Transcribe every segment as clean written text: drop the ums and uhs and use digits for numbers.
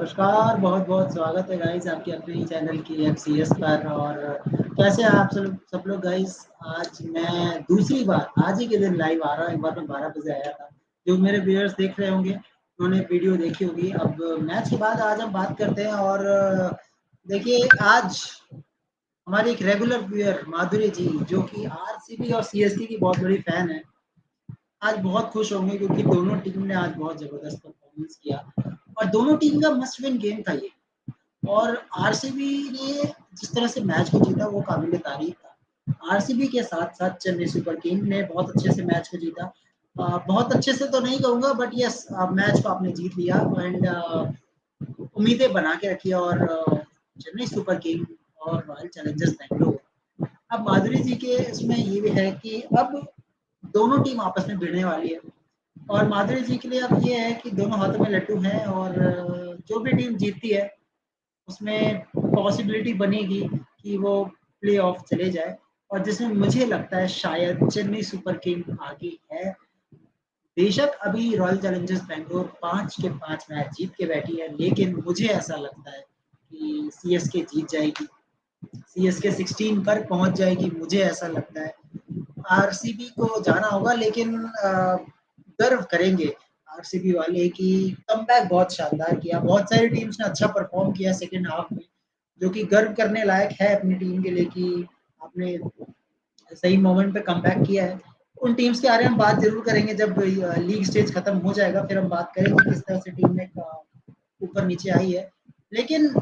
नमस्कार, बहुत-बहुत स्वागत है गाइस आपके अपने ही चैनल की एफसीएस पर। और कैसे हैं आप सब लोग गाइस। आज मैं दूसरी बार आज ही के दिन लाइव आ रहा हूँ। एक बार मैं 12 बजे आया था। जो मेरे व्यूअर्स देख रहे होंगे उन्होंने वीडियो देखी होगी। अब मैच के बाद आज हम बात करते हैं। और देखिए, आज हमारी एक रेगुलर व्यूअर माधुरी जी, जो कि आरसीबी और सीएसके की बहुत बड़ी फैन है, आज बहुत खुश होंगे क्योंकि दोनों टीम ने आज बहुत जबरदस्त परफॉर्मेंस किया और दोनों टीम का मस्ट विन गेम था ये। और आरसीबी ने जिस तरह से मैच को जीता वो काबिल तारीफ था। आरसीबी के साथ-साथ चेन्नई सुपर किंग ने बहुत अच्छे से मैच को जीता। बहुत अच्छे से तो नहीं कहूँगा, बट यस, मैच को आपने जीत लिया एंड उम्मीदें बना के रखी। और चेन्नई सुपर किंग और रॉयल चैलेंजर्स बैंगलोर, अब माधुरी जी के इसमें ये भी है कि अब दोनों टीम आपस में भिड़ने वाली है। और माधुरी जी के लिए अब ये है कि दोनों हाथों में लड्डू हैं और जो भी टीम जीतती है उसमें पॉसिबिलिटी बनेगी कि वो प्लेऑफ चले जाए। और जिसमें मुझे लगता है शायद चेन्नई सुपर किंग आगे है। बेशक अभी रॉयल चैलेंजर्स बैंगलोर 5 के 5 मैच जीत के बैठी है, लेकिन मुझे ऐसा लगता है कि सीएसके जीत जाएगी। सीएसके 16 पर पहुंच जाएगी, मुझे ऐसा लगता है। आरसीबी को जाना होगा, लेकिन गर्व करेंगे आरसीबी वाले कि कमबैक बहुत शानदार किया। बहुत सारी टीम्स ने अच्छा परफॉर्म किया सेकंड हाफ में, जो कि गर्व करने लायक है अपनी टीम के लिए कि आपने सही मोमेंट पे कमबैक किया है। उन टीम्स के बारे में हम बात जरूर करेंगे जब लीग स्टेज खत्म हो जाएगा, फिर हम बात करेंगे किस तरह से टीम ने ऊपर नीचे आई है। लेकिन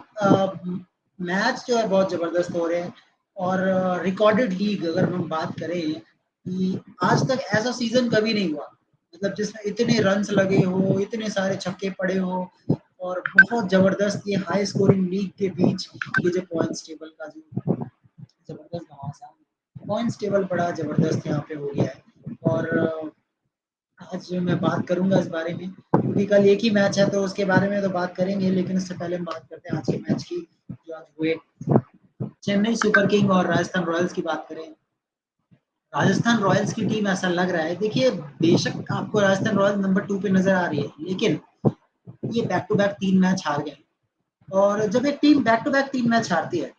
मैच जो है बहुत जबरदस्त हो रहे हैं। और रिकॉर्डेड लीग अगर हम बात करें कि आज तक ऐसा सीजन कभी नहीं हुआ, मतलब जिसमें इतने रन्स लगे हो, इतने सारे छक्के पड़े हो और बहुत जबरदस्त ये हाई स्कोरिंग लीग के बीच ये जो पॉइंट्स टेबल का जो जबरदस्त घमासान, पॉइंट्स टेबल बड़ा जबरदस्त यहाँ पे हो गया है। और आज मैं बात करूंगा इस बारे में क्योंकि कल एक ही मैच है, तो उसके बारे में तो बात करेंगे, लेकिन उससे पहले हम बात करते हैं आज के मैच की जो आज हुए। चेन्नई सुपर किंग और राजस्थान रॉयल्स की बात करें। राजस्थान रॉयल्स की टीम ऐसा लग रहा है, देखिए बेशक आपको राजस्थान रॉयल्स नंबर 2 पे नजर आ रही है, लेकिन ये बैक टू बैक 3 मैच हार गए। और जब एक team back to back 3 match हारती है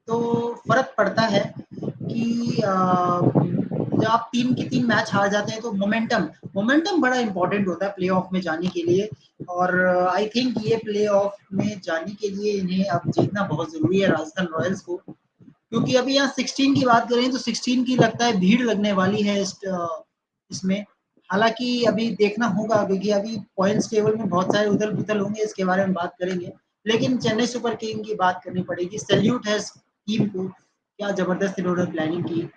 तो फर्क पड़ता है कि जब आप 3 के 3 मैच हार जाते हैं तो मोमेंटम बड़ा इंपॉर्टेंट होता है प्लेऑफ में जाने के लिए। और आई थिंक ये प्लेऑफ में जाने के लिए इन्हें अब जीतना बहुत जरूरी है राजस्थान रॉयल्स को, क्योंकि अभी यहाँ 16 की बात करें तो 16 की लगता है भीड़ लगने वाली है इसमें। हालांकि अभी देखना होगा क्योंकि अभी पॉइंट्स टेबल में बहुत सारे उथल पुथल होंगे, इसके बारे में बात करेंगे। लेकिन चेन्नई सुपर किंग की बात करनी पड़ेगी, सैल्यूट है इस टीम को, क्या जबरदस्त इन्होंने प्लानिंग की।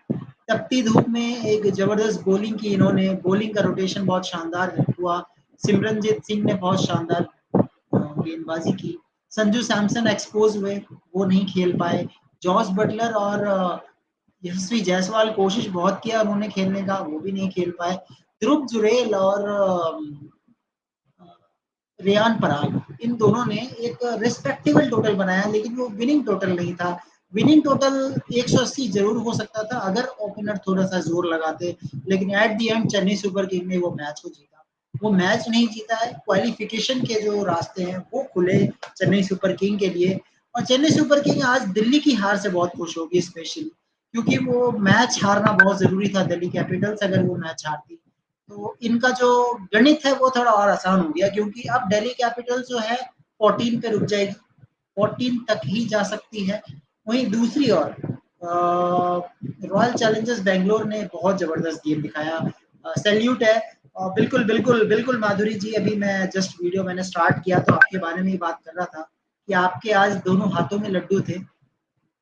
तपती धूप में एक जबरदस्त बॉलिंग की इन्होंने, बॉलिंग का रोटेशन बहुत शानदार हुआ। सिमरनजीत सिंह ने बहुत शानदार गेंदबाजी की। संजू सैमसन एक्सपोज हुए, वो नहीं खेल पाए। जॉस बटलर और यशस्वी जायसवाल कोशिश बहुत किया उन्होंने खेलने का, वो भी नहीं खेल पाए। ध्रुव जुरेल और रेयान पराग, इन दोनों ने एक रिस्पेक्टेबल टोटल बनाया, लेकिन वो विनिंग टोटल नहीं था। विनिंग टोटल 180 जरूर हो सकता था अगर ओपनर थोड़ा सा जोर लगाते, लेकिन at the end Chennai super king ने वो मैच को जीता। वो मैच नहीं जीता है, क्वालिफिकेशन के जो रास्ते हैं वो खुले चेन्नई सुपर किंग के लिए। और चेन्नई सुपर किंग आज दिल्ली की हार से बहुत खुश होगी स्पेशली, क्योंकि वो मैच हारना बहुत जरूरी था दिल्ली कैपिटल्स, अगर वो मैच हारती तो इनका जो गणित है वो थोड़ा और आसान हो गया, क्योंकि अब दिल्ली कैपिटल्स जो है 14 पे रुक जाएगी, 14 तक ही जा सकती है। वहीं दूसरी ओर रॉयल चैलेंजर्स बेंगलोर ने बहुत जबरदस्त गेम दिखाया। सैल्यूट है। बिल्कुल बिल्कुल बिल्कुल माधुरी जी, अभी मैं जस्ट वीडियो मैंने स्टार्ट किया तो आपके बारे में ही बात कर रहा था कि आपके आज दोनों हाथों में लड्डू थे।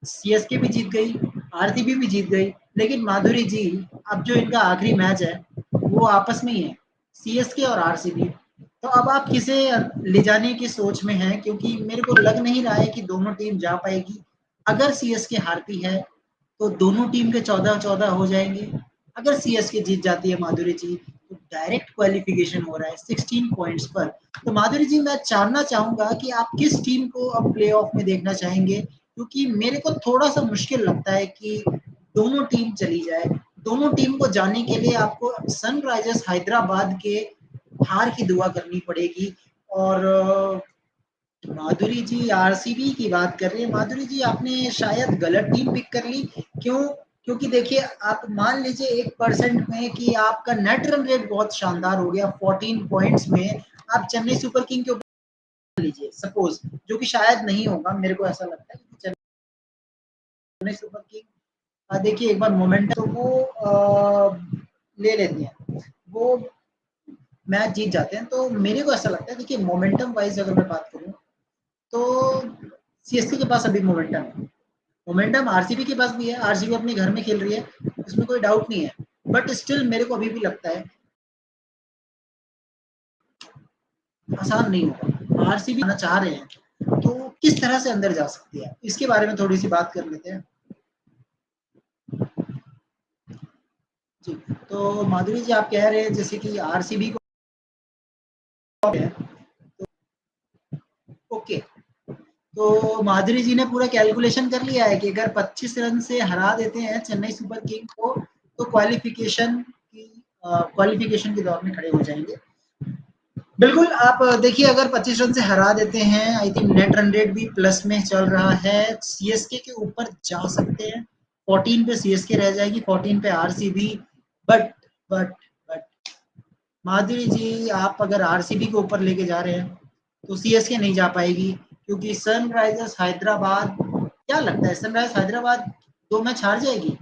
सीएसके भी जीत गई, आरसीबी भी जीत गई, लेकिन माधुरी जी अब जो इनका आखिरी मैच है वो आपस में ही है, सीएसके और आरसीबी। तो अब आप किसे ले जाने की सोच में हैं, क्योंकि मेरे को लग नहीं रहा है कि दोनों टीम जा पाएगी। अगर सीएसके हारती है तो दोनों टीम के 14-14 हो जाएंगे। अगर सीएसके जीत जाती है माधुरी जी तो डायरेक्ट क्वालिफिकेशन हो रहा है 16 पॉइंट्स पर। तो माधुरी जी, मैं जानना चाहूंगा कि आप किस टीम को अब प्लेऑफ में देखना चाहेंगे, क्योंकि मेरे को थोड़ा सा मुश्किल लगता है कि दोनों टीम चली जाए। दोनों टीम को जाने के लिए आपको सनराइजर्स हैदराबाद के हार की दुआ करनी पड़ेगी। और माधुरी जी आरसीबी की बात कर रही है। माधुरी जी आपने शायद गलत टीम पिक कर ली। क्यों? क्योंकि देखिए आप मान लीजिए 1% में कि आपका नेट रन रेट बहुत शानदार हो गया 14 पॉइंट्स में आप चेन्नई सुपर किंग के ऊपर लीजिए सपोज, जो कि शायद नहीं होगा, मेरे को ऐसा लगता है कि चेन्नई सुपर किंग देखिए एक बार मोमेंट तो वो ले लेती है, वो मैच जीत जाते हैं। तो मेरे को ऐसा लगता है देखिए मोमेंटम वाइज अगर मैं बात करूँ तो सीएसके के पास अभी मोमेंटम है। मोमेंटम आरसीबी के पास भी है, आरसीबी अपने घर में खेल रही है, इसमें कोई डाउट नहीं है। बट स्टिल मेरे को अभी भी लगता है आसान नहीं होगा। आरसीबी आना चाह रहे हैं तो किस तरह से अंदर जा सकती है इसके बारे में थोड़ी सी बात कर लेते हैं। जी, तो माधुरी जी आप कह रहे हैं जैसे कि आरसीबी को है, ओके। तो माधुरी जी ने पूरा कैलकुलेशन कर लिया है कि अगर 25 रन से हरा देते हैं चेन्नई सुपर किंग को तो क्वालिफिकेशन के दौर में खड़े हो जाएंगे। बिल्कुल आप देखिए अगर 25 रन से हरा देते हैं I think net run rate भी प्लस में चल रहा है, सीएसके के ऊपर जा सकते हैं। 14 पे सीएसके रह जाएगी, 14 पे आरसीबी। बट बट बट माधुरी जी आप अगर आरसीबी के ऊपर लेके जा रहे हैं तो सीएसके नहीं जा पाएगी, क्योंकि सनराइजर्स हैदराबाद, क्या लगता है सनराइजर्स हैदराबाद 2 मैच हार जाएगी?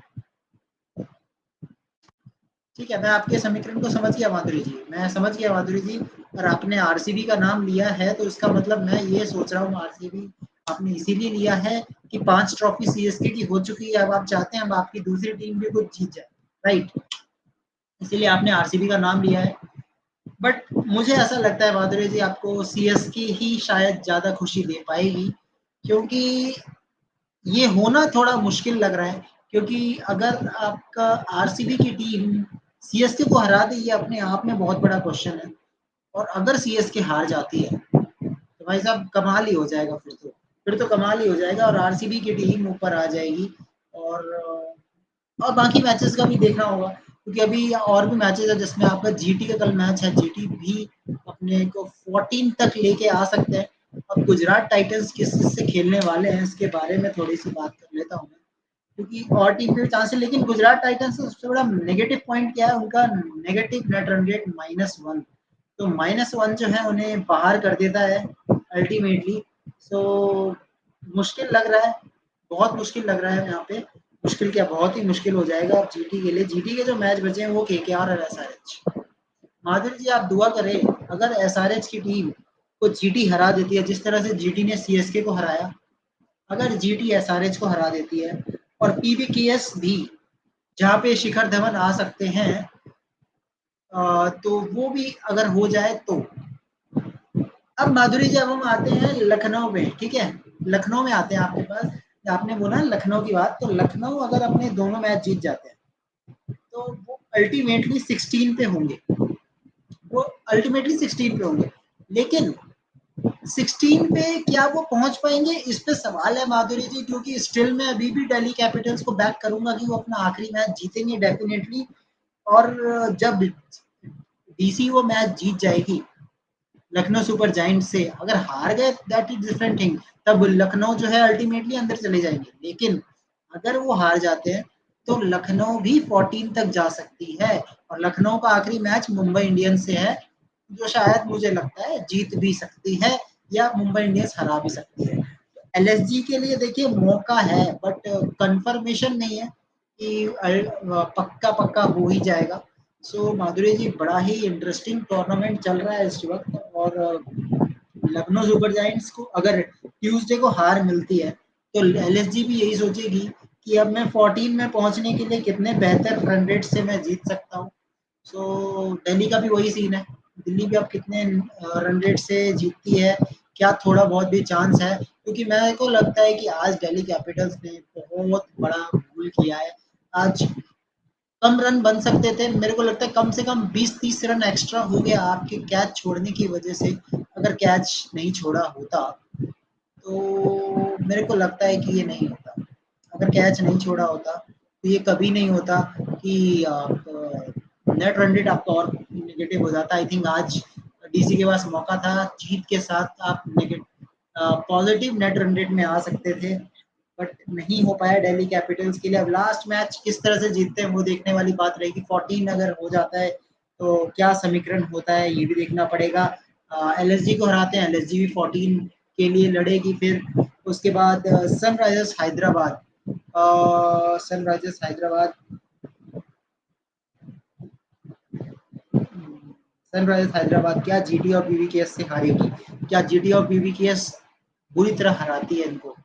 ठीक है, मैं आपके समीकरण को समझ गया माधुरी जी, मैं समझ गया माधुरी जी। और आपने आरसीबी का नाम लिया है तो इसका मतलब मैं ये सोच रहा हूँ आरसीबी आपने इसीलिए लिया है कि 5 ट्रॉफी सीएसके की हो चुकी है, अब आप चाहते हैं अब आपकी दूसरी टीम भी कुछ जीत जाए, राइट? इसीलिए आपने आरसीबी का नाम लिया है। बट मुझे ऐसा लगता है माधुरी जी आपको सीएसके ही शायद ज़्यादा खुशी दे पाएगी, क्योंकि ये होना थोड़ा मुश्किल लग रहा है, क्योंकि अगर आपका आरसीबी की टीम सीएसके को हरा दे ये अपने आप में बहुत बड़ा क्वेश्चन है। और अगर सीएसके हार जाती है तो भाई साहब कमाल ही हो जाएगा, फिर तो कमाल ही हो जाएगा और आरसीबी की टीम ऊपर आ जाएगी। और और बाकी मैचेस का भी देखना होगा, क्योंकि अभी और भी मैचेस है जिसमें आपका जीटी का कल मैच है, जीटी भी अपने को 14 तक लेके आ सकते हैं। अब गुजरात टाइटंस किस से खेलने वाले हैं इसके बारे में थोड़ी सी बात कर लेता हूँ मैं, क्योंकि और टीम के भी चांस है, लेकिन गुजरात टाइटंस का सबसे बड़ा नेगेटिव पॉइंट क्या है, उनका नेगेटिव नेट रन रेट -1। तो -1 जो है उन्हें बाहर कर देता है अल्टीमेटली। सो मुश्किल लग रहा है, बहुत मुश्किल लग रहा है यहाँ पे। मुश्किल क्या, बहुत ही मुश्किल हो जाएगा अब जीटी के लिए। जीटी के जो मैच बचे हैं वो केकेआर और एसआरएच। माधुरी जी आप दुआ करें अगर एसआरएच की टीम को जीटी हरा देती है जिस तरह से जीटी ने सीएसके को हराया, अगर जीटी एसआरएच को हरा देती है और पीवीकेएस भी जहाँ पे शिखर धवन आ सकते हैं, तो वो भी अगर हो जाए तो। अब माधुरी जी अब हम आते हैं लखनऊ में, ठीक है? लखनऊ में आते हैं आपके पास, आपने बोला लखनऊ की बात, तो लखनऊ अगर अपने दोनों मैच जीत जाते हैं तो वो अल्टीमेटली 16 पे होंगे, वो अल्टीमेटली 16 पे होंगे। लेकिन 16 पे क्या वो पहुंच पाएंगे इस पे सवाल है माधुरी जी, क्योंकि स्टिल मैं अभी भी दिल्ली कैपिटल्स को बैक करूंगा कि वो अपना आखिरी मैच जीतेंगे डेफिनेटली। और जब डीसी वो मैच जीत जाएगी लखनऊ सुपर जायंट से, अगर हार गए दैट इज डिफरेंट थिंग, तब लखनऊ जो है अल्टीमेटली अंदर चले जाएंगे। लेकिन अगर वो हार जाते हैं तो लखनऊ भी 14 तक जा सकती है, और लखनऊ का आखिरी मैच मुंबई इंडियंस से है, जो शायद मुझे लगता है जीत भी सकती है या मुंबई इंडियंस हरा भी सकती है। एलएसजी के लिए देखिए मौका है, बट कंफर्मेशन नहीं है कि पक्का पक्का हो ही जाएगा। सो माधुरी जी बड़ा ही इंटरेस्टिंग टूर्नामेंट चल रहा है इस वक्त। और लखनऊ सुपर जायंट्स को अगर ट्यूसडे को हार मिलती है तो एलएसजी भी यही सोचेगी कि अब मैं 14 में पहुंचने के लिए कितने बेहतर रन रेट से मैं जीत सकता हूँ। सो दिल्ली का भी वही सीन है, दिल्ली भी अब कितने रन रेट से जीतती है, क्या थोड़ा बहुत भी चांस है? क्योंकि मेरे को लगता है कि आज दिल्ली कैपिटल्स ने बहुत बड़ा भूल किया है। आज कम रन बन सकते थे, मेरे को लगता है कम से कम 20-30 रन एक्स्ट्रा हो गया आपके कैच छोड़ने की वजह से। अगर कैच नहीं छोड़ा होता तो मेरे को लगता है कि ये नहीं होता। अगर कैच नहीं छोड़ा होता तो ये कभी नहीं होता कि आप नेट रन रेट आपका और नेगेटिव हो जाता। आई थिंक आज डीसी के पास मौका था जीत के साथ आप पॉजिटिव नेट रन रेट में आ सकते थे, बट नहीं हो पाया दिल्ली कैपिटल्स के लिए। अब लास्ट मैच किस तरह से जीतते हैं वो देखने वाली बात रहेगी। 14 अगर हो जाता है तो क्या समीकरण होता है ये भी देखना पड़ेगा। एलएसजी को हराते हैं, एलएसजी भी 14 के लिए लड़ेगी। फिर उसके बाद Sunrisers Hyderabad, Sunrisers Hyderabad Sunrisers Hyderabad क्या जीटी और बीबीकेएस से हारेगी? क्या जीटी और बीबीकेएस बुरी तरह हराती है इनको,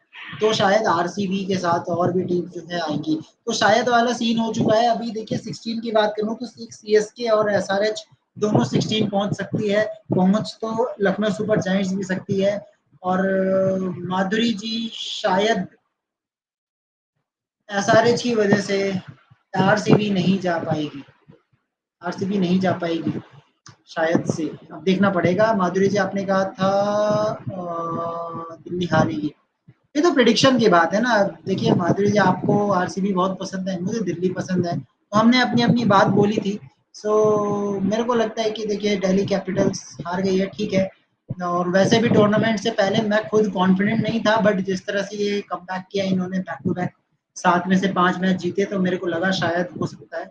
तो शायद आरसीबी के साथ और भी टीम जो है आएंगी, तो शायद वाला सीन हो चुका है। अभी देखिए 16 की बात करूं तो सीएसके और एसआरएच दोनों 16 पहुंच सकती है। पहुंच तो लखनऊ सुपर जायंट्स भी सकती है, और माधुरी जी शायद एसआरएच की वजह से आरसीबी नहीं जा पाएगी, आरसीबी नहीं जा पाएगी शायद से। अब देखना पड़ेगा। माधुरी जी आपने कहा था दिल्ली हारेगी, ये तो प्रिडिक्शन की बात है ना। देखिए माधुरी जी आपको आरसीबी बहुत पसंद है, मुझे दिल्ली पसंद है, तो हमने अपनी अपनी बात बोली थी। सो मेरे को लगता है कि देखिए दिल्ली कैपिटल्स हार गई है, ठीक है। और वैसे भी टूर्नामेंट से पहले मैं खुद कॉन्फिडेंट नहीं था, बट जिस तरह से ये कमबैक किया इन्होंने, बैक टू बैक 7 में से 5 मैच जीते, तो मेरे को लगा शायद हो सकता है।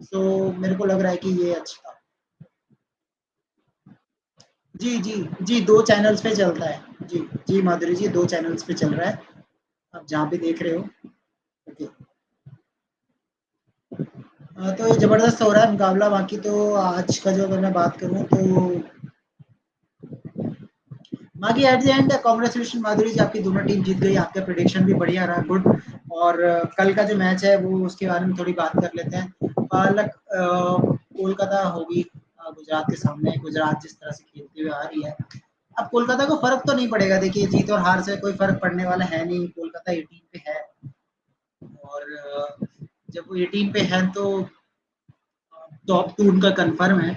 सो मेरे को लग रहा है कि ये अच्छा। जी जी जी, 2 चैनल्स पे चलता है जी। जी माधुरी जी 2 चैनल्स पे चल रहा है, आप जहाँ पे देख रहे हो। ओके। तो ये ज़बरदस्त हो रहा है मुकाबला। बाकी तो आज का जो अगर मैं बात करूँ तो बाकी एट द एंड कांग्रेचुलेशन माधुरी जी, आपकी दोनों टीम जीत गई, आपका प्रेडिक्शन भी बढ़िया रहा, गुड। और कल का जो मैच है वो उसके बारे में थोड़ी बात कर लेते हैं। कोलकाता होगी गुजरात के सामने। गुजरात जिस तरह से खेलती हुई आ रही है, अब कोलकाता को फर्क तो नहीं पड़ेगा। देखिए जीत और हार से कोई फर्क पड़ने वाला है नहीं, कोलकाता 18 पे है। और जब वो 18 पे है तो टॉप 2 उनका कंफर्म है,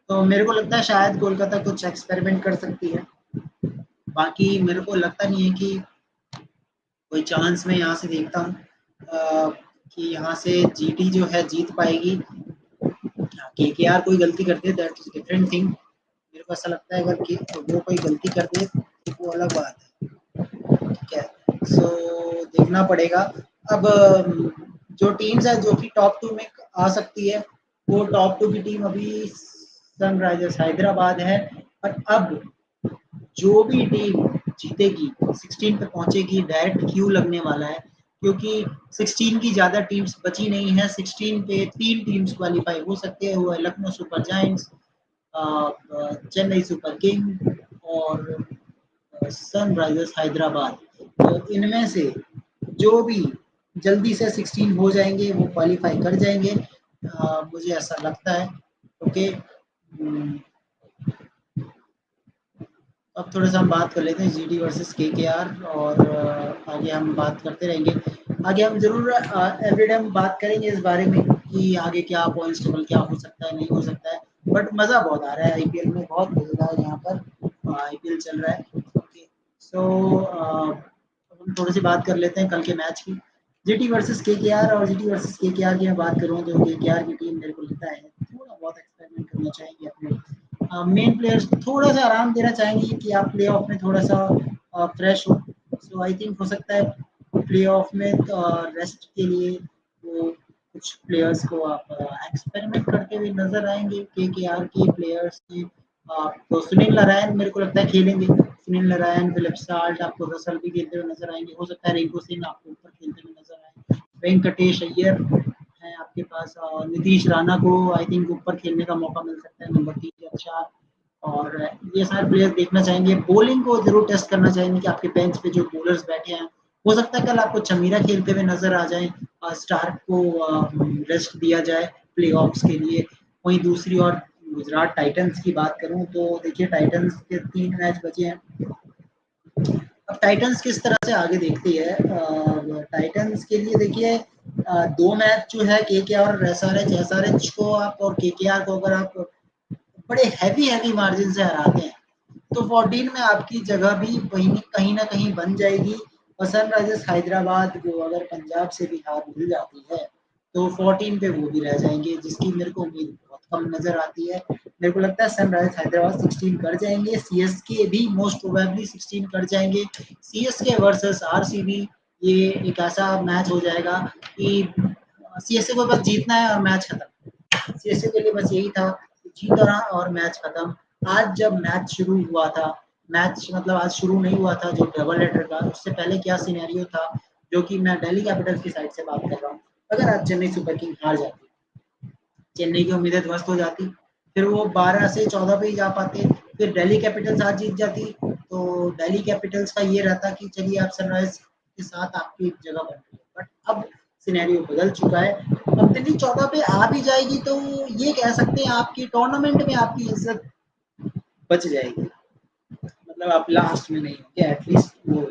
तो मेरे को लगता है शायद कोलकाता कुछ एक्सपेरिमेंट कर सकती है। बाकी मेरे को लगता नहीं है कि कोई चांस मैं यहाँ से देखता हूँ कि यहाँ से जीटी जो है जीत पाएगी। केकेआर कोई गलती करते दैट इज डिफरेंट थिंग। मेरे को ऐसा लगता है अगर कि वो कोई गलती कर दे तो वो अलग बात है, ठीक है। सो देखना पड़ेगा। अब जो टीम्स है जो कि टॉप 2 में आ सकती है, वो टॉप 2 की टीम अभी सनराइजर्स हैदराबाद है। और अब जो भी टीम जीतेगी 16 पे पहुंचेगी, डायरेक्ट क्यू लगने वाला है, क्योंकि 16 की ज़्यादा टीम्स बची नहीं है। 16 पे 3 टीम्स क्वालिफाई हो सकते हैं, वो है Lucknow super giants, Chennai super king और सनराइजर्स हैदराबाद। तो इनमें से जो भी जल्दी से 16 हो जाएंगे वो क्वालिफाई कर जाएंगे, मुझे ऐसा लगता है। ओके। अब थोड़ा-सा हम बात कर लेते हैं जीटी वर्सेस केकेआर, और आगे हम बात करते रहेंगे। आगे हम ज़रूर एवरीडे हम बात करेंगे इस बारे में कि आगे क्या पॉइंट्स टेबल क्या हो सकता है, नहीं हो सकता है। बट मज़ा बहुत आ रहा है आईपीएल में, बहुत मज़ेदार यहाँ पर आईपीएल चल रहा है। ओके। सो हम थोड़ी-सी बात कर लेते हैं कल के मैच की। जीटी वर्सेस केकेआर, और जीटी वर्सेस केकेआर की मैं बात करूँ तो केकेआर की टीम मेरे को लगता है थोड़ा बहुत एक्सपेरिमेंट करना चाहेंगे अपने मेन प्लेयर्स को, थोड़ा सा आराम देना चाहेंगे कि आप प्ले ऑफ में थोड़ा सा फ्रेश हो। सो आई थिंक हो सकता है प्ले ऑफ में रेस्ट के लिए वो कुछ प्लेयर्स को आप एक्सपेरिमेंट करते हुए नजर आएंगे। केकेआर के प्लेयर्स की तो सुनील नारायण मेरे को लगता है खेलेंगे। सुनील नारायण, फिलिप साल्ट, आपको रसल भी खेलते हुए नजर आएंगे। हो सकता है रिंकू सिंह आपको ऊपर खेलते हुए नजर आए। वेंकटेश अय्यर है आपके पास, नीतीश राणा को आई थिंक ऊपर खेलने का मौका मिल सकता है, नंबर 3 या 4। और ये सारे प्लेयर देखना चाहेंगे। बॉलिंग को जरूर टेस्ट करना चाहेंगे कि आपके बेंच पे जो बॉलर्स बैठे हैं, हो सकता है कल आपको चमीरा खेलते हुए नजर आ जाए, स्टार्क को रेस्ट दिया जाए प्ले ऑफ्स के लिए। वहीं दूसरी ओर गुजरात टाइटंस की बात करूं तो देखिए टाइटंस के 3 मैच बचे हैं। अब टाइटंस किस तरह से आगे देखती है, टाइटंस के लिए देखिए 2 मैच जो है केकेआर और एसआरएच को आप, और केकेआर को अगर आप बड़े हैवी मार्जिन से हराते हैं तो 14 में आपकी जगह भी कहीं ना कहीं बन जाएगी। और सनराइजर्स हैदराबाद को अगर पंजाब से भी हार मिल जाती है तो 14 पे वो भी रह जाएंगे, जिसकी मेरे को उम्मीद बहुत कम नज़र आती है। मेरे को लगता है सनराइज़र्स हैदराबाद 16 कर जाएँगे, सीएसके भी मोस्ट प्रोबेबली 16 कर जाएँगे। सीएसके वर्सेस आरसीबी ये एक ऐसा मैच हो जाएगा कि सीएसके को बस जीतना है और मैच खत्म। सीएसके के लिए बस यही था कि जीत रहा और मैच खत्म। आज जब मैच शुरू हुआ था, मैच मतलब आज शुरू नहीं हुआ था जो डबल हेडर का, उससे पहले क्या सिनेरियो था, जो कि मैं दिल्ली कैपिटल्स की साइड से बात कर रहा हूँ। अगर आज चेन्नई सुपर किंग हार जाती, चेन्नई की उम्मीदें ध्वस्त हो जाती, फिर वो 12 से 14 पे ही जा पाते, फिर दिल्ली कैपिटल्स आज जीत जाती, तो दिल्ली कैपिटल्स का ये रहता कि चलिए आप सनराइज के साथ आपकी जगह बन रही है। बट अब सिनेरियो बदल चुका है, अब दिल्ली 14 पे आ भी जाएगी तो ये कह सकते हैं आपकी टूर्नामेंट में आपकी इज्जत बच जाएगी, मतलब आप लास्ट में नहीं होंगे, एटलीस्ट वो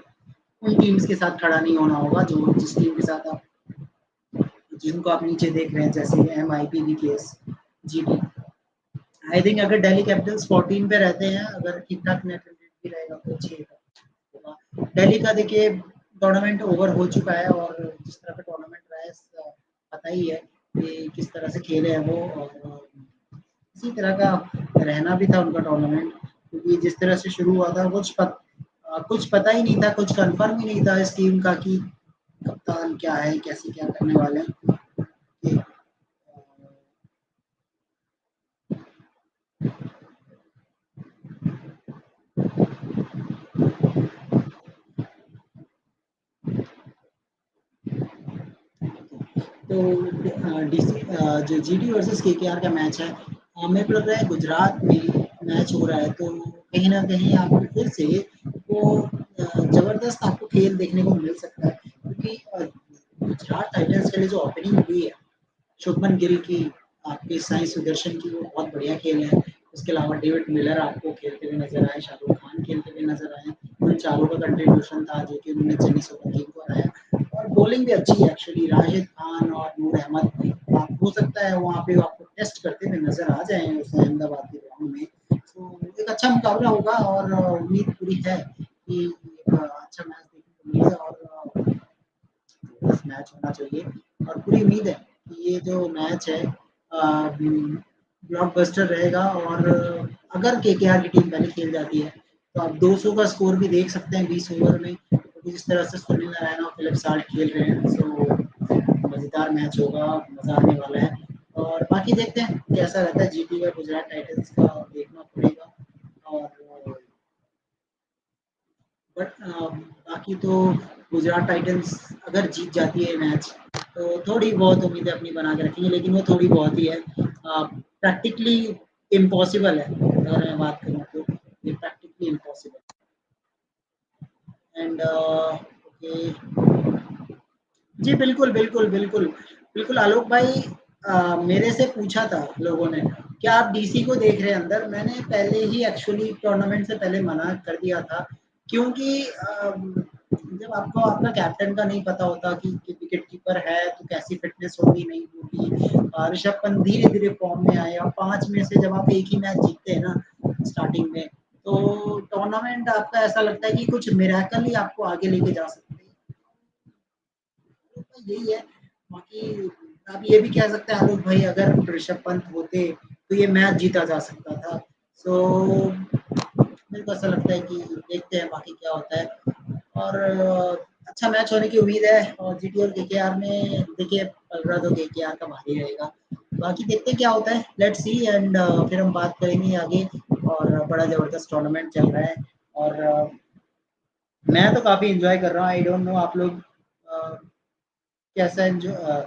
उन टीम्स के साथ खड़ा नहीं होना होगा जो जिस टीम के साथ आप जिनको आप नीचे देख रहे हैं, जैसे M I P B KS G T. I think अगर दिल्ली कैपिटल्स 14 पे रहते हैं, अगर ठीक ठाक नेट रेट भी रहेगा तो अच्छी होगा। दिल्ली का देखिए टूर्नामेंट ओवर हो चुका है और जिस तरह का टूर्नामेंट रहा है पता ही है कि किस तरह से खेले हैं वो, और इसी तरह का रहना भी था उनका टूर्नामेंट, क्योंकि जिस तरह से शुरू हुआ था कुछ पता ही नहीं था, कुछ कंफर्म ही नहीं था इस टीम का कि कप्तान क्या है, कैसे क्या करने वाले हैं। कि, तो डीसी जो जीटी वर्सेस केकेआर का मैच है, मेरे को लग रहा है गुजरात में मैच हो रहा है, तो कहीं ना कहीं आपको फिर से वो जबरदस्त आपको खेल देखने को मिल सकता है, क्योंकि गुजरात टाइटंस के लिए जो ओपनिंग हुई है शुभमन गिल की, आपके साई सुदर्शन की, वो बहुत बढ़िया खेल है। उसके अलावा डेविड मिलर आपको खेलते हुए नजर आए, शाहरुख खान खेलते हुए नजर आए, उन चारों का कंट्रीब्यूशन था जो कि उन्होंने चेन्नई सुपर किंग को हराया। और बॉलिंग भी अच्छी है एक्चुअली, राशिद खान और नूर अहमद, आप हो सकता है वहाँ पे आपको टेस्ट करते हुए नजर आ जाए उस अहमदाबाद के ग्राउंड में, तो एक अच्छा मुकाबला होगा और उम्मीद पूरी है कि एक अच्छा मैच देखने को मिले और बस मैच होना चाहिए। और पूरी उम्मीद है कि ये जो मैच है ब्लॉकबस्टर रहेगा, और अगर केकेआर की टीम पहले खेल जाती है तो आप 200 का स्कोर भी देख सकते हैं 20 ओवर में, क्योंकि जिस तरह से सुनील नारायण और फिलिप साल्ट खेल रहे हैं, तो मज़ेदार मैच होगा, मज़ा आने वाला है। और बाकी देखते हैं कैसा रहता है जीटी का गुजरात टाइटंस का, देखना पड़ेगा। और बट बाकी तो गुजरात टाइटंस अगर जीत जाती है मैच तो थोड़ी बहुत उम्मीदें अपनी बना के रखेंगे, लेकिन वो थोड़ी बहुत ही है, प्रैक्टिकली इम्पॉसिबल है अगर मैं बात करूँ तो, ये प्रैक्टिकली इम्पॉसिबल। एंड ओके, जी बिल्कुल बिल्कुल बिल्कुल बिल्कुल आलोक भाई, मेरे से पूछा था लोगों ने क्या आप डीसी को देख रहे हैं अंदर, मैंने पहले ही एक्चुअली टूर्नामेंट से पहले मना कर दिया था, क्योंकि जब आपको आपका कैप्टन का नहीं पता होता कि विकेट कीपर है तो कैसी फिटनेस होगी नहीं होगी, ऋषभ पंत धीरे धीरे फॉर्म में आए और 5 में से जब आप एक ही मैच जीतते हैं ना स्टार्टिंग में, तो टूर्नामेंट आपका ऐसा लगता है कि कुछ मिराकल ही आपको आगे लेके जा सकते हैं, तो यही है। बाकी आप ये भी कह सकते हैं आलोक भाई, अगर ऋषभ पंत होते तो ये मैच जीता जा सकता था। सो मेरे को ऐसा लगता है कि देखते हैं बाकी क्या होता है, और अच्छा मैच होने की उम्मीद है। और जीटी और केकेआर में देखिए पलड़ा तो केकेआर का भारी रहेगा, बाकी देखते हैं क्या होता है, लेट्स सी। एंड फिर हम बात करेंगे आगे, और बड़ा जबरदस्त टूर्नामेंट चल रहा है, और मैं तो काफी इंजॉय कर रहा हूँ, आई डोंट नो आप लोग कैसा एंजॉय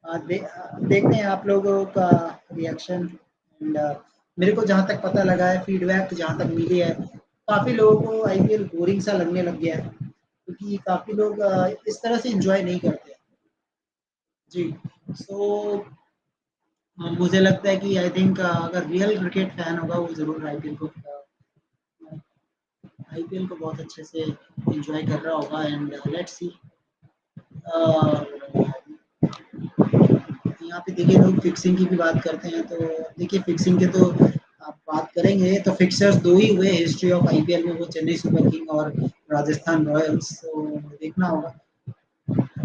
देखते हैं आप लोगों का रिएक्शन। एंड मेरे को जहाँ तक पता लगा है, फीडबैक जहाँ तक मिली है, काफ़ी लोगों को आईपीएल बोरिंग सा लगने लग गया है, क्योंकि काफ़ी लोग इस तरह से एंजॉय नहीं करते हैं। जी, सो मुझे लगता है कि आई थिंक अगर रियल क्रिकेट फैन होगा वो ज़रूर आईपीएल को बहुत अच्छे से एंजॉय कर रहा होगा। एंड लेट्स सी, यहाँ पे देखिए लोग फिक्सिंग की भी बात करते हैं, तो देखिए फिक्सिंग के तो आप बात करेंगे तो फिक्सर्स दो ही हुए हिस्ट्री ऑफ आईपीएल में, वो चेन्नई सुपर किंग और राजस्थान रॉयल्स, तो देखना होगा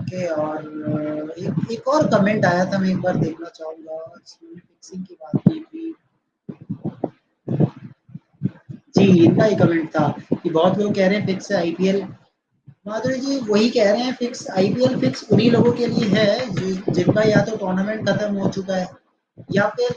ओके। और एक और कमेंट आया था, मैं एक बार देखना चाहूँगा। फिक्सिंग की बात की थी। जी, इनका ही कमेंट था कि बहुत लोग कह रहे हैं फिक्स है आईपीएल। माधुरी जी वही कह रहे हैं, फिक्स आईपीएल फिक्स उन्हीं लोगों के लिए है जिनका या तो टूर्नामेंट खत्म हो चुका है या फिर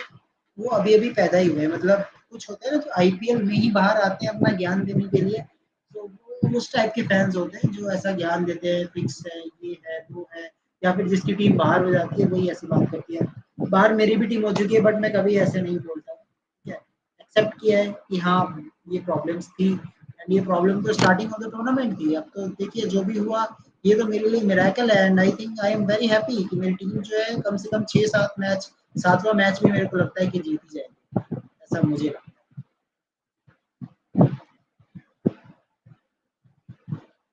वो अभी अभी पैदा ही हुए हैं। मतलब कुछ होता है ना, तो आईपीएल में ही बाहर आते हैं अपना ज्ञान देने के लिए। तो वो उस टाइप के फैंस होते हैं जो ऐसा ज्ञान देते हैं, फिक्स है, ये है, वो है। या फिर जिसकी टीम बाहर हो जाती है वही ऐसी बात करती है। बाहर मेरी भी टीम हो चुकी है, बट मैं कभी ऐसे नहीं बोलता। ठीक है, एक्सेप्ट किया है कि हाँ, ये प्रॉब्लम्स थी, एंड ये प्रॉब्लम तो स्टार्टिंग ऑफ द टूर्नामेंट थी। अब तो देखिए जो भी हुआ, ये तो मेरे लिए मिरेकल है, and I think I am very happy कि मेरी टीम जो है कम से कम 6-7 मैच, 7वां मैच भी मेरे को लगता है कि जीत ही जाएगी, ऐसा मुझे लगता है।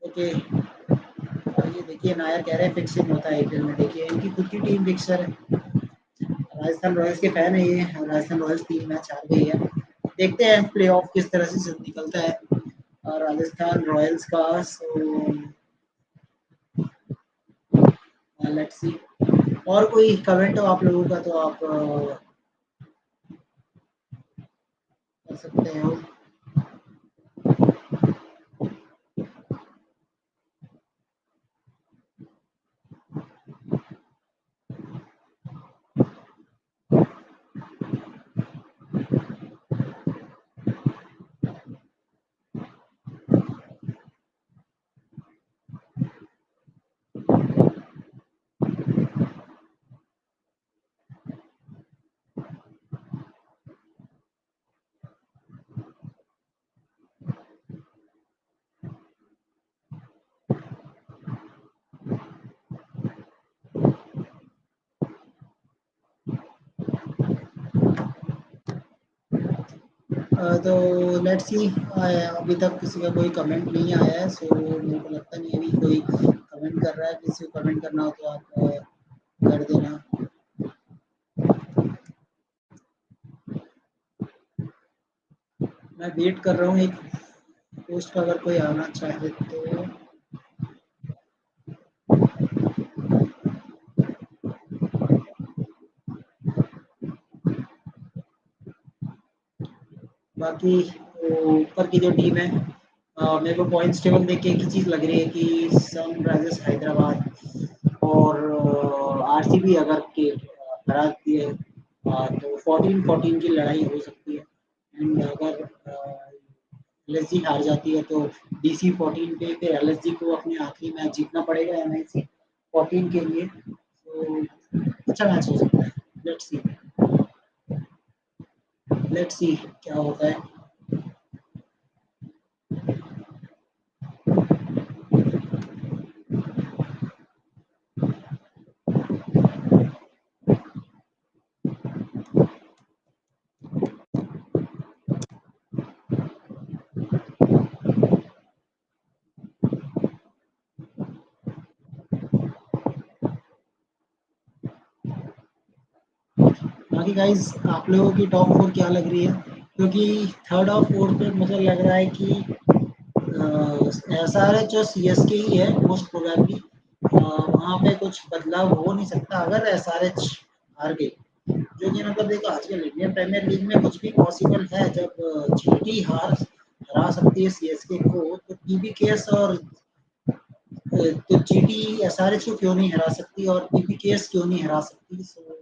ओके। और ये देखिए नायर कह रहे हैं फिक्सिंग होता है आईपीएल में। देखिए इनकी खुद की टीम फिक्सर है। राजस्थान रॉयल्स के फैन है ये। राजस्थान रॉयल्स 3 मैच हार गई है। देखते हैं प्लेऑफ किस तरह से निकलता है और राजस्थान रॉयल्स का। So let's see. और कोई कमेंट हो आप लोगों का तो आप कर सकते हो। तो लेट्स सी। अभी तक किसी का कोई कमेंट नहीं आया है, सो मेरे को लगता नहीं अभी कोई कमेंट कर रहा है। किसी को कमेंट करना हो तो आप कर देना। मैं वेट कर रहा हूँ एक पोस्ट का, अगर कोई आना चाहे तो। बाकी ऊपर की जो टीम है, मेरे को पॉइंट्स टेबल देख के एक ही चीज़ लग रही है कि सनराइजर्स हैदराबाद और आरसीबी अगर के हराती है, तो 14-14 की लड़ाई हो सकती है। एंड अगर एलएसजी हार जाती है तो डीसी 14 पे फिर एलएसजी को अपने आखिरी मैच जीतना पड़ेगा एमआईसी 14 के लिए। तो अच्छा मैच हो सकता है। Let's see. लेट्स सी क्या होता है। बाकी गाइस आप लोगों की टॉप 4 क्या लग रही है? क्योंकि थर्ड और फोर्थ पे मुझे लग रहा है कि एसआरएच और सीएसके ही है मोस्ट प्रोबेबली। वहाँ पे कुछ बदलाव हो नहीं सकता अगर एसआरएच हार गई। जो कि मतलब देखो आजकल इंडियन प्रीमियर लीग में कुछ भी पॉसिबल है। जब जीटी हरा सकती है सीएसके को, तो पीबीकेएस और तो जीटी एसआरएच को क्यों नहीं हरा सकती और पीबीकेएस क्यों नहीं हरा सकती। सो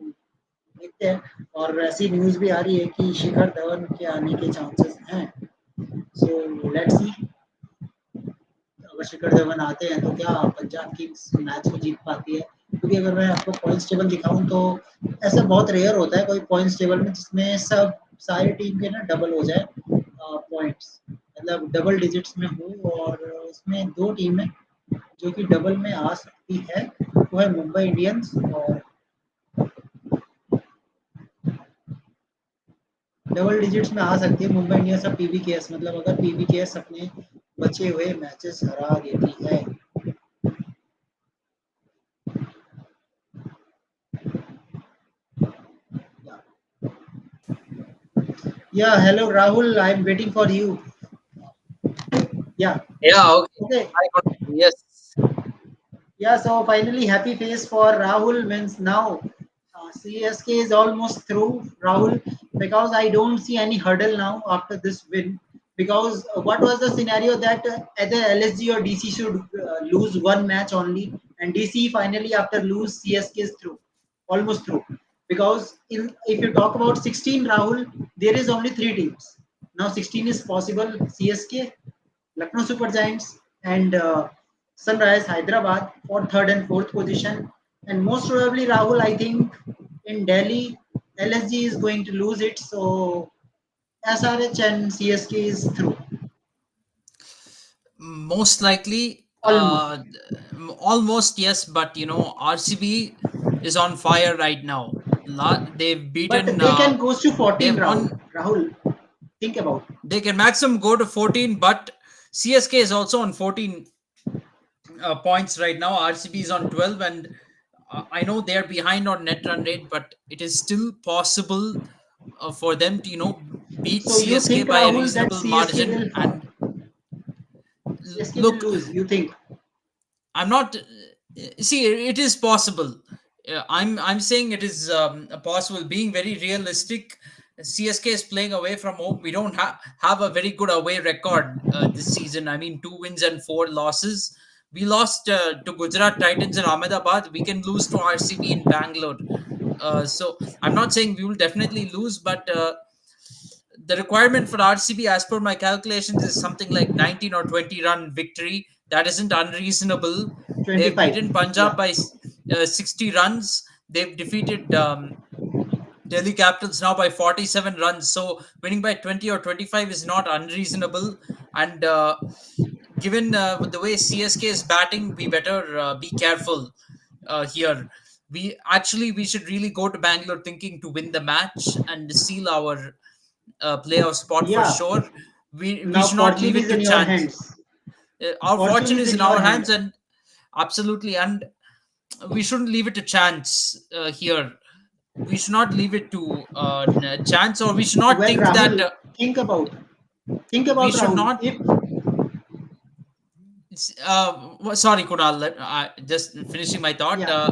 देखते हैं। और ऐसी न्यूज़ भी आ रही है कि शिखर धवन के आने के चांसेस हैं। So let's see. अगर शिखर धवन आते हैं तो क्या पंजाब किंग्स मैच को जीत पाती है? क्योंकि अगर मैं आपको पॉइंट्स टेबल दिखाऊं तो ऐसा बहुत रेयर होता है कोई पॉइंट्स टेबल में जिसमें सब सारी टीम के ना डबल हो जाए पॉइंट्स, मतलब डबल डिजिट्स में हो। और उसमें दो टीमें जो कि डबल में आ सकती है वो है मुंबई इंडियंस और डबल डिजिट्स में आ सकती है मुंबई इंडियंस और पीबीकेएस। मतलब अगर पीबीकेएस अपने बचे हुए मैचेस हरा देती है। या hello Rahul, I am waiting for you. या Yeah, okay. Okay. I got yes. Yeah, so finally, happy face for Rahul means now CSK is almost through, Rahul, because I don't see any hurdle now after this win. Because what was the scenario that either LSG or DC should lose one match only, and DC finally after lose CSK is through, almost through. Because if you talk about 16, Rahul, there is only three teams. Now 16 is possible: CSK, Lucknow Super Giants, and Sunrise Hyderabad for third and fourth position. And most probably, Rahul, I think in Delhi, LSG is going to lose it. So SRH and CSK is through. Most likely, Almost. almost yes, but RCB is on fire right now. They've But beaten. they can goes to 14, They've Rahul. won. Rahul, think about it. They can maximum go to 14, but CSK is also on 14 points right now. RCB is on 12, and I know they are behind on net run rate, but it is still possible for them to beat So you CSK think, by a Rahul, that reasonable margin. And CSK will look, lose? You think? I'm not. See, it is possible. I'm saying it is possible. Being very realistic, CSK is playing away from home. We don't have a very good away record this season. I mean, 2 wins and 4 losses. We lost to Gujarat Titans in Ahmedabad. We can lose to RCB in Bangalore. So I'm not saying we will definitely lose, but the requirement for RCB, as per my calculations, is something like 19 or 20 run victory. That isn't unreasonable. They've 25. beaten Yeah. Punjab by 60 runs. They've defeated Delhi Capitals now by 47 runs. So winning by 20 or 25 is not unreasonable. And given the way CSK is batting, we better be careful here. We should really go to Bangalore thinking to win the match and seal our playoff spot for Yeah. sure. We Now should not fortune leave is it to in your chance. hands. Our Fortune fortune is is in in your our hands, hand. and absolutely, and we shouldn't leave it to chance here. We should not leave it to chance, or we should not Well, think that Rahul, think we about should Rahul. not. If Sorry, Kunal. Just finishing my thought. yeah,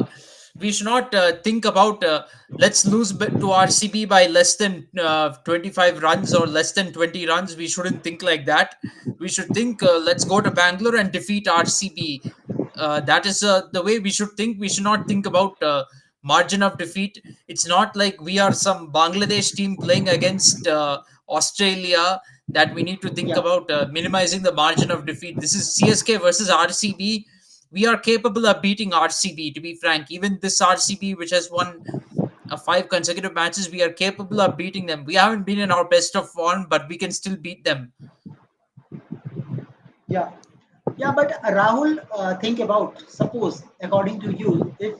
We should not think about let's lose to RCB by less than 25 runs or less than 20 runs. We shouldn't think like that. We should think let's go to Bangalore and defeat RCB. That is the way we should think. We should not think about margin of defeat. It's not like we are some Bangladesh team playing against Australia that we need to think yeah, about minimizing the margin of defeat. This is CSK versus RCB. We are capable of beating RCB, to be frank. Even this RCB, which has won 5 consecutive matches, we are capable of beating them. We haven't been in our best of form, but we can still beat them. yeah, yeah. But Rahul, think about suppose according to you, if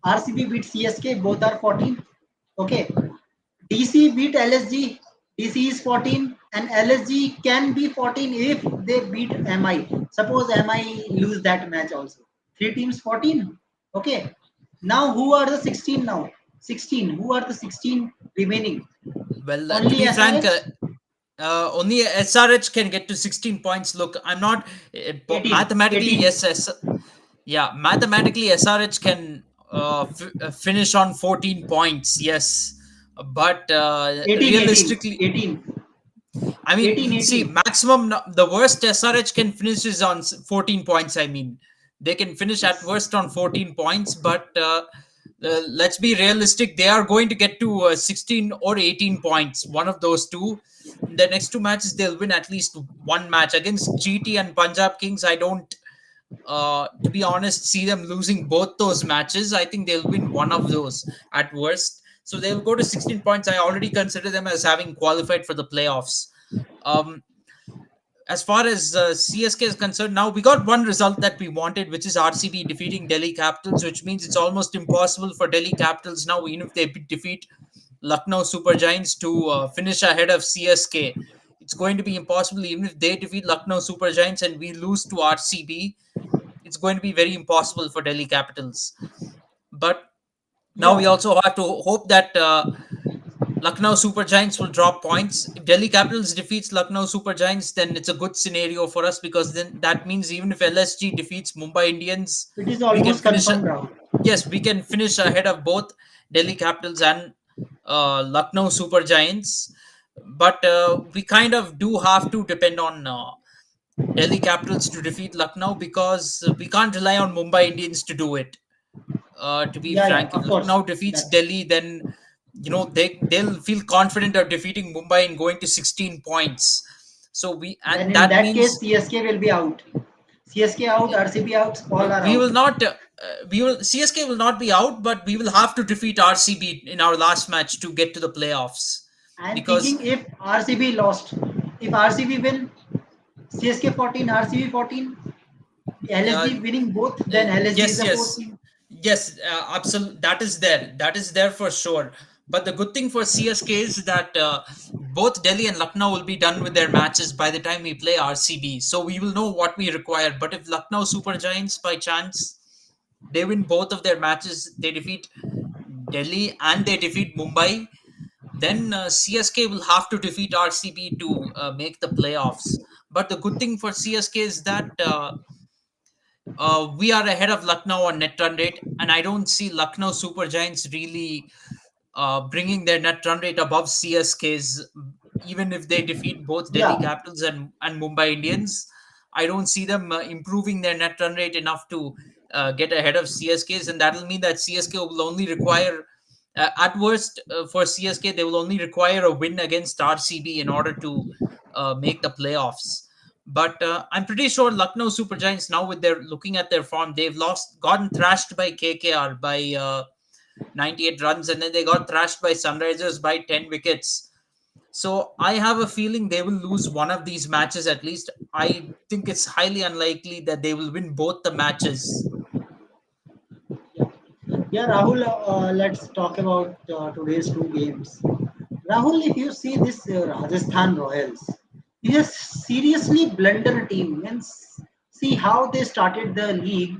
RCB beat CSK, both are 14. Okay, DC beat LSG. DC is 14, and LSG can be 14 if they beat MI. Suppose MI lose that match also. Three teams 14. Okay. Now who are the 16 now? 16. Who are the 16 remaining? Well, to Only be frank, SRH? only SRH can get to 16 points. Look, I'm not 18. mathematically, 18. yes, yeah, mathematically SRH can finish on 14 points, yes, but 18. 18. realistically, 18. I mean, 18. see, 18. maximum the worst SRH can finish is on 14 points. I mean, they can finish at Yes. worst on 14 points, but let's be realistic. They are going to get to 16 or 18 points, one of those two. In the next two matches, they'll win at least one match against GT and Punjab Kings. I don't, to be honest, see them losing both those matches. I think they'll win one of those at worst. So they'll go to 16 points. I already consider them as having qualified for the playoffs. Um, as far as CSK is concerned, now we got one result that we wanted, which is RCB defeating Delhi Capitals, which means it's almost impossible for Delhi Capitals now, even if they defeat Lucknow Super Giants, to finish ahead of CSK. It's going to be impossible, even if they defeat Lucknow Super Giants and we lose to RCB. It's going to be very impossible for Delhi Capitals. But now we Yeah. also have to hope that Lucknow Super Giants will drop points. If Delhi Capitals defeats Lucknow Super Giants, then it's a good scenario for us, because then that means even if LSG defeats Mumbai Indians, It is we can almost finish. confirmed, Rahul. Yes, we can finish ahead of both Delhi Capitals and Lucknow Super Giants. But we kind of do have to depend on Delhi Capitals to defeat Lucknow, because we can't rely on Mumbai Indians to do it. To be Yeah, yeah, frank, if of course. Lucknow defeats That's Delhi, then they'll feel confident of defeating Mumbai and going to 16 points. So then and in that that case means CSK will be out. CSK out, RCB out, all are we out. will not. We will CSK will not be out, but we will have to defeat RCB in our last match to get to the playoffs. I'm Because thinking if RCB lost, if RCB win, CSK 14, RCB 14, uh, LSG winning both, then LSG is yes, the fourth yes, team. yes, absolutely. That is there for sure. But the good thing for CSK is that both Delhi and Lucknow will be done with their matches by the time we play RCB. So we will know what we require. But if Lucknow Super Giants, by chance, they win both of their matches, they defeat Delhi and they defeat Mumbai, then CSK will have to defeat RCB to make the playoffs. But the good thing for CSK is that we are ahead of Lucknow on net run rate, and I don't see Lucknow Super Giants really bringing their net run rate above CSK's, even if they defeat both Delhi Yeah, Capitals and Mumbai Indians. I don't see them improving their net run rate enough to get ahead of CSK's, and that'll mean that CSK will only require, at worst, for CSK, they will only require a win against RCB in order to make the playoffs. But I'm pretty sure Lucknow Super Giants, now with their looking at their form, they've gotten thrashed by KKR by 98 runs, and then they got thrashed by Sunrisers by 10 wickets. So I have a feeling they will lose one of these matches at least. I think it's highly unlikely that they will win both the matches. yeah, yeah, Rahul. Let's talk about today's two games. Rahul, if you see this Rajasthan Royals, it is seriously blunder team. Means see how they started the league.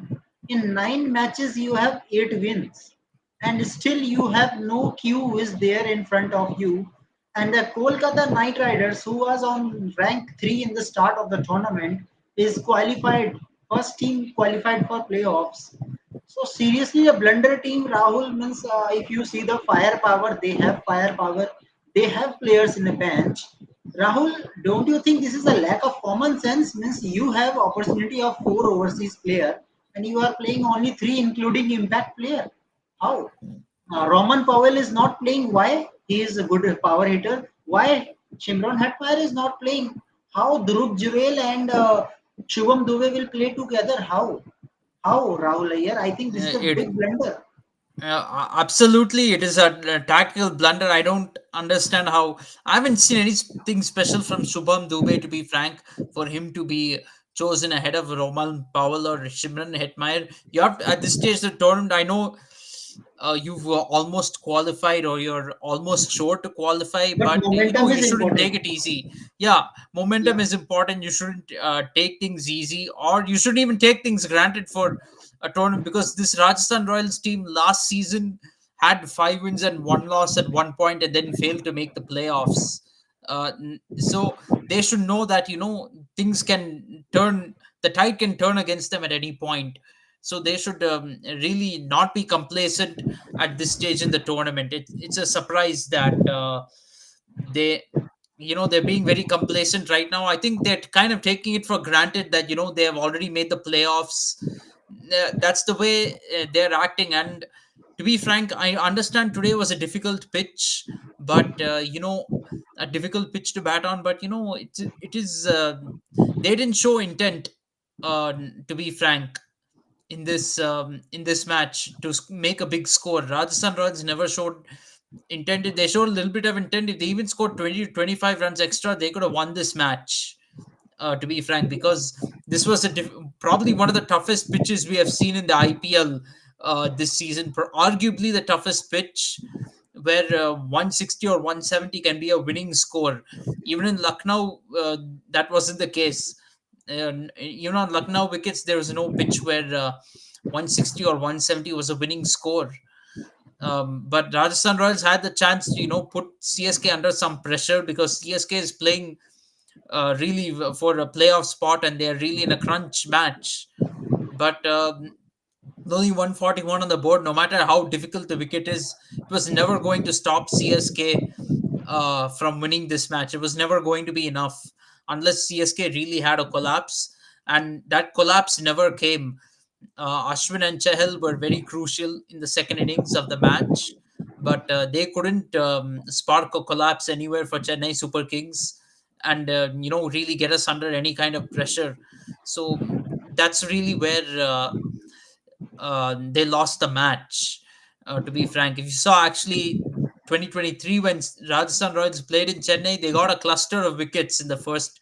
In 9 matches, you have 8 wins, and still you have no queue is there in front of you. And the Kolkata Knight Riders, who was on rank 3 in the start of the tournament, is qualified first team qualified for playoffs. So seriously, a blunder team, Rahul, means if you see the firepower, they have firepower. They have players in the bench. Rahul, don't you think this is a lack of common sense? Means you have opportunity of 4 overseas player and you are playing only 3, including impact player. How? Roman Powell is not playing. Why? He is a good power hitter. Why? Shimron Hetmeyer is not playing. How Dhruv Jurel and Shubham Dubey will play together? How, Rahul Iyer? I think this is a It big blunder. Absolutely, it is a tactical blunder. I don't understand how. I haven't seen anything special from Shubham Dubey, to be frank, for him to be chosen ahead of Roman Powell or Shimran Hetmeyer. You have to, at this stage of the tournament. I know you've almost qualified, or you're almost sure to qualify, But but momentum you is shouldn't take important. it easy. Yeah, momentum Yeah. is important. You shouldn't take things easy, or you shouldn't even take things granted for a tournament, because this Rajasthan Royals team last season had 5 wins and 1 loss at one point and then failed to make the playoffs. So they should know that things can turn, the tide can turn against them at any point. So they should really not be complacent at this stage in the tournament. It's a surprise that they they're being very complacent right now. I think they're kind of taking it for granted that they have already made the playoffs. That's the way they're acting. And to be frank, I understand today was a difficult pitch, but a difficult pitch to bat on, but it is they didn't show intent, uh, to be frank, in this match to make a big score. Rajasthan Royals never showed intended. They showed a little bit of intent. If they even scored 20 to 25 runs extra, they could have won this match. To be frank, because this was probably one of the toughest pitches we have seen in the IPL this season. Arguably the toughest pitch, where 160 or 170 can be a winning score. Even in Lucknow, that wasn't the case. On Lucknow wickets, there was no pitch where 160 or 170 was a winning score. But Rajasthan Royals had the chance to, put CSK under some pressure, because CSK is playing really for a playoff spot, and they're really in a crunch match. But only 141 on the board. No matter how difficult the wicket is, it was never going to stop CSK from winning this match. It was never going to be enough unless CSK really had a collapse, and that collapse never came. Ashwin and Chahal were very crucial in the second innings of the match, but they couldn't spark a collapse anywhere for Chennai Super Kings, and really get us under any kind of pressure. So that's really where they lost the match. To be frank, if you saw actually 2023 when Rajasthan Royals played in Chennai, they got a cluster of wickets in the first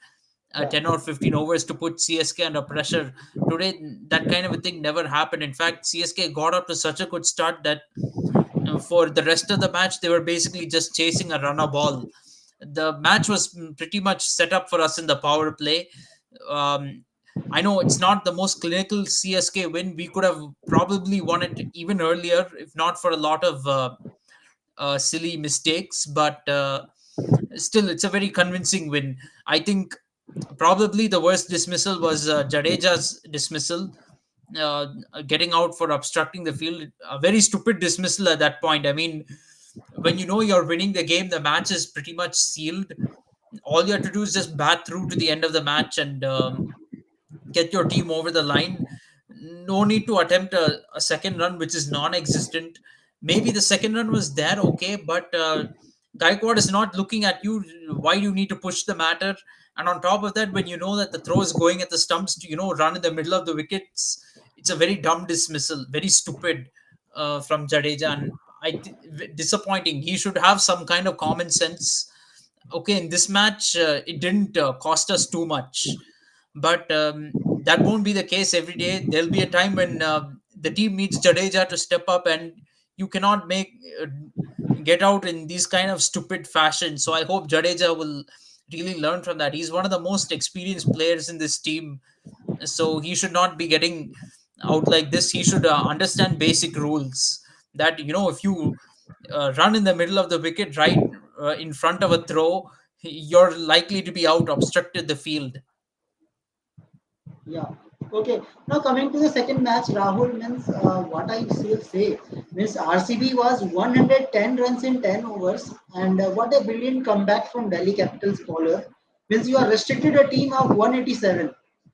Yeah. 10 or 15 overs to put CSK under pressure. Today, that kind of a thing never happened. In fact, CSK got up to such a good start that for the rest of the match, they were basically just chasing a runner ball. The match was pretty much set up for us in the power play. Um, I know it's not the most clinical CSK win. We could have probably won it even earlier, if not for a lot of silly mistakes. But still, it's a very convincing win. I think probably the worst dismissal was Jadeja's dismissal, uh, getting out for obstructing the field. A very stupid dismissal at that point. I mean, when you know you're winning the game, the match is pretty much sealed. All you have to do is just bat through to the end of the match and get your team over the line. No need to attempt a second run, which is non-existent. Maybe the second run was there, okay, but Gaikwad is not looking at you. Why do you need to push the matter? And on top of that, when you know that the throw is going at the stumps to run in the middle of the wickets, it's a very dumb dismissal, very stupid from Jadeja, and disappointing. He should have some kind of common sense. Okay, in this match, it didn't cost us too much, but that won't be the case every day. There'll be a time when the team needs Jadeja to step up, and you cannot get out in these kind of stupid fashion. So I hope Jadeja will really learn from that. He's one of the most experienced players in this team, so he should not be getting out like this. He should understand basic rules, that if you run in the middle of the wicket right in front of a throw, you're likely to be out, obstructed the field. Yeah. Okay. Now coming to the second match, Rahul means what I still say means RCB was 110 runs in 10 overs, and what a brilliant comeback from Delhi Capitals bowler. Means you are restricted a team of 187.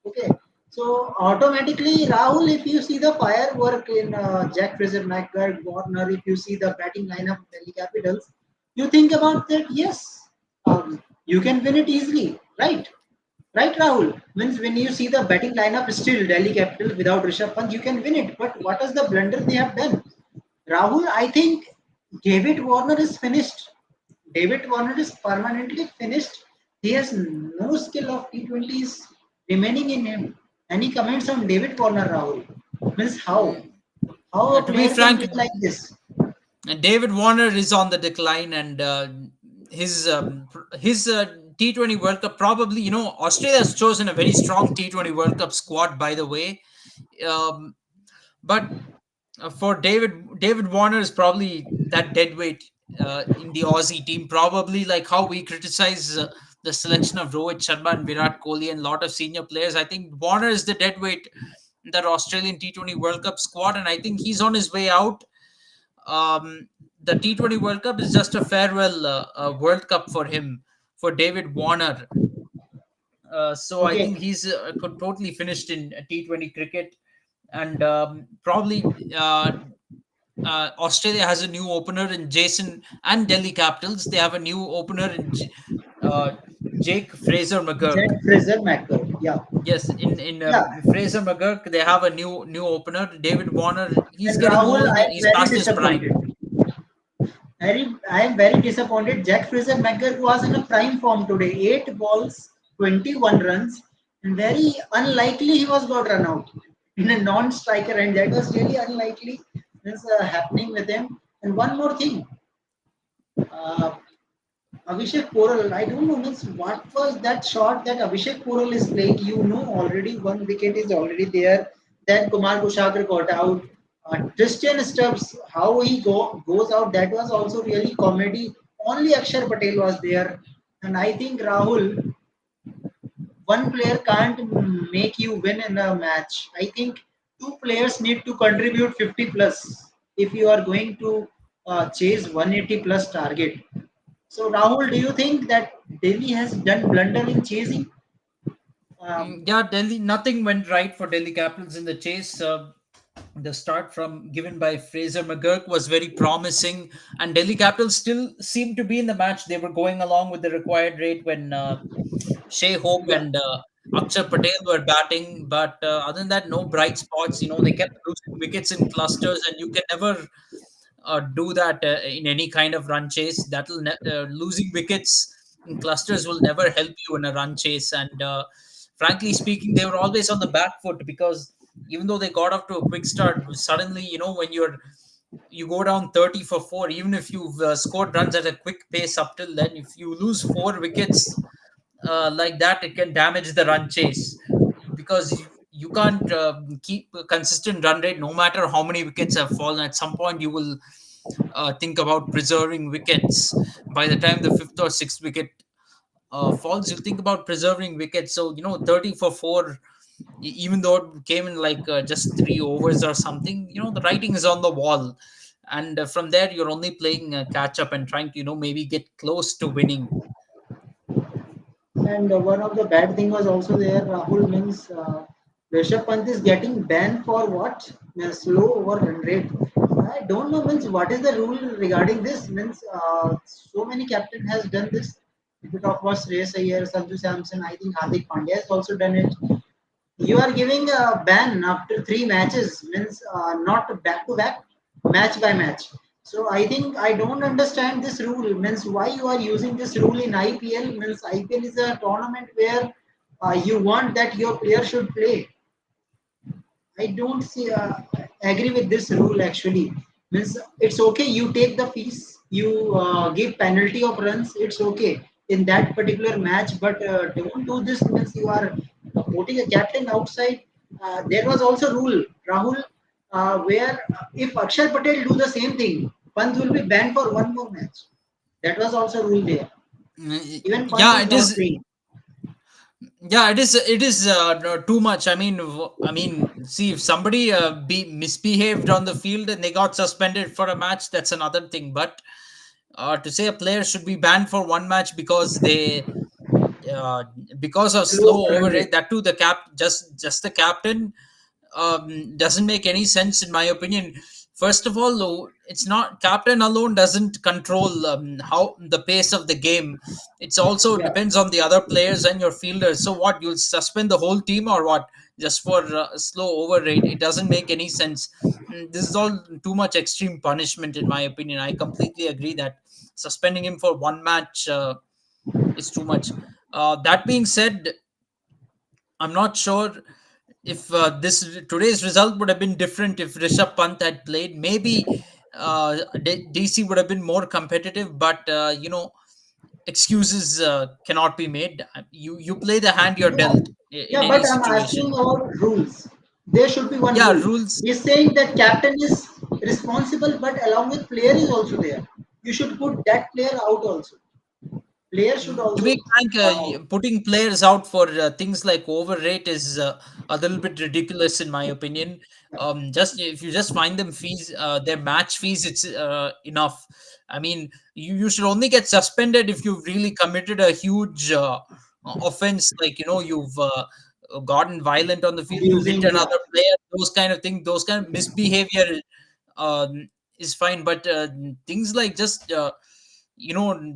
Okay. So automatically, Rahul, if you see the firework in Jack Fraser, McGurk, Warner, if you see the batting lineup of Delhi Capitals, you think about that. Yes, you can win it easily, right? Right, Rahul? Means when you see the batting lineup still Delhi Capitals without Rishabh Pant, you can win it. But what is the blunder they have done? Rahul, I think David Warner is finished. David Warner is permanently finished. He has no skill of T20s remaining in him. Any comments on David Warner, Rahul? Means how? Mm, How a to be player can frank, play like this? David Warner is on the decline, and his T20 World Cup, probably, Australia has chosen a very strong T20 World Cup squad, by the way. Um, but for David Warner is probably that dead weight in the Aussie team. Probably like how we criticize the selection of Rohit Sharma and Virat Kohli and a lot of senior players. I think Warner is the dead weight in that Australian T20 World Cup squad, and I think he's on his way out. The T20 World Cup is just a farewell World Cup for him, for David Warner. So I Okay, think he's totally finished in T20 cricket, and probably Australia has a new opener in Jason, and Delhi Capitals. They have a new opener in uh, Jake Fraser McGurk. Jack Fraser, McGurk. Yeah, Yes, in yeah. Fraser McGurk, they have a new opener, David Warner. He's And getting Rahul, old. I am He's very past his disappointed. prime. I am very disappointed. Jack Fraser McGurk was in a prime form today. 8 balls, 21 runs, and very unlikely he was got run out in a non-striker, and that was really unlikely. This happening with him. And one more thing, uh, Abhishek Poral. I don't know means what was that shot that Abhishek Poral is playing. You know already one wicket is already there. Then Kumar Kushagar got out. Tristan Stubbs, how he goes out, that was also really comedy. Only Akshar Patel was there, and I think Rahul, one player can't make you win in a match. I think two players need to contribute 50 plus if you are going to chase 180 plus target. So Rahul, do you think that Delhi has done blunder in chasing? Um, Yeah, Delhi, nothing went right for Delhi Capitals in the chase. The start from given by Fraser McGurk was very promising, and Delhi Capitals still seemed to be in the match. They were going along with the required rate when Shea Hope yeah, and Akshar Patel were batting. But other than that, no bright spots. They kept losing wickets in clusters, and you can never do that in any kind of run chase. Losing wickets in clusters will never help you in a run chase. And frankly speaking, they were always on the back foot because even though they got off to a quick start, suddenly when you go down 30 for 4, even if you've scored runs at a quick pace up till then, if you lose 4 wickets like that, it can damage the run chase because you can't keep a consistent run rate no matter how many wickets have fallen. At some point, you will think about preserving wickets. By the time the fifth or sixth wicket falls, you'll think about preserving wickets. So, 30 for 4, even though it came in like just 3 overs or something, the writing is on the wall. And from there, you're only playing catch up and trying to, maybe get close to winning. and one of the bad thing was also there. Rahul means Rishabh Pant is getting banned for what? Means slow over run rate. I don't know means what is the rule regarding this. Means so many captain has done this. If you talk about Shreyas Iyer, Sanju Samson, I think Hardik Pandya has also done it. You are giving a ban after 3 matches, means not back to back, match by match. So I think I don't understand this rule. Means why you are using this rule in IPL? Means IPL is a tournament where you want that your player should play. I don't see agree with this rule actually. Means it's okay. You take the fees. You give penalty of runs. It's okay in that particular match. But don't do this. Means you are putting a captain outside. There was also rule, Rahul, where if Akshar Patel do the same thing, Pant will be banned for one more match. That was also rule there. Even Pant Yeah, is it not is. playing. Yeah, it is no, too much. I mean, see, if somebody be misbehaved on the field and they got suspended for a match, that's another thing. But to say a player should be banned for one match uh, because of Slow slow run rate. overrate, that too the just the captain, doesn't make any sense in my opinion. First of all, though, it's not captain alone doesn't control how the pace of the game. It's also Yeah. depends on the other players and your fielders. So what, you'll suspend the whole team or what, just for slow overrate? It doesn't make any sense. This is all too much extreme punishment in my opinion. I completely agree that suspending him for one match is too much. That being said, I'm not sure if this today's result would have been different if Rishabh Pant had played. Maybe DC would have been more competitive, but excuses cannot be made. You play the hand you're Yeah, dealt in yeah, any but I'm asking situation. about rules. There should be one Yeah, rule. rules. He's saying that captain is responsible, but along with player is also there. You should put that player out also. Player should To also. be frank, putting players out for things like overrate is a little bit ridiculous in my opinion. Yeah, Just if you just find them fees, their match fees, it's enough. I mean, you should only get suspended if you've really committed a huge offense, like you've gotten violent on the field, you've hit abusing. Yeah, another player, those kind of things, those kind of misbehavior is fine. But things like just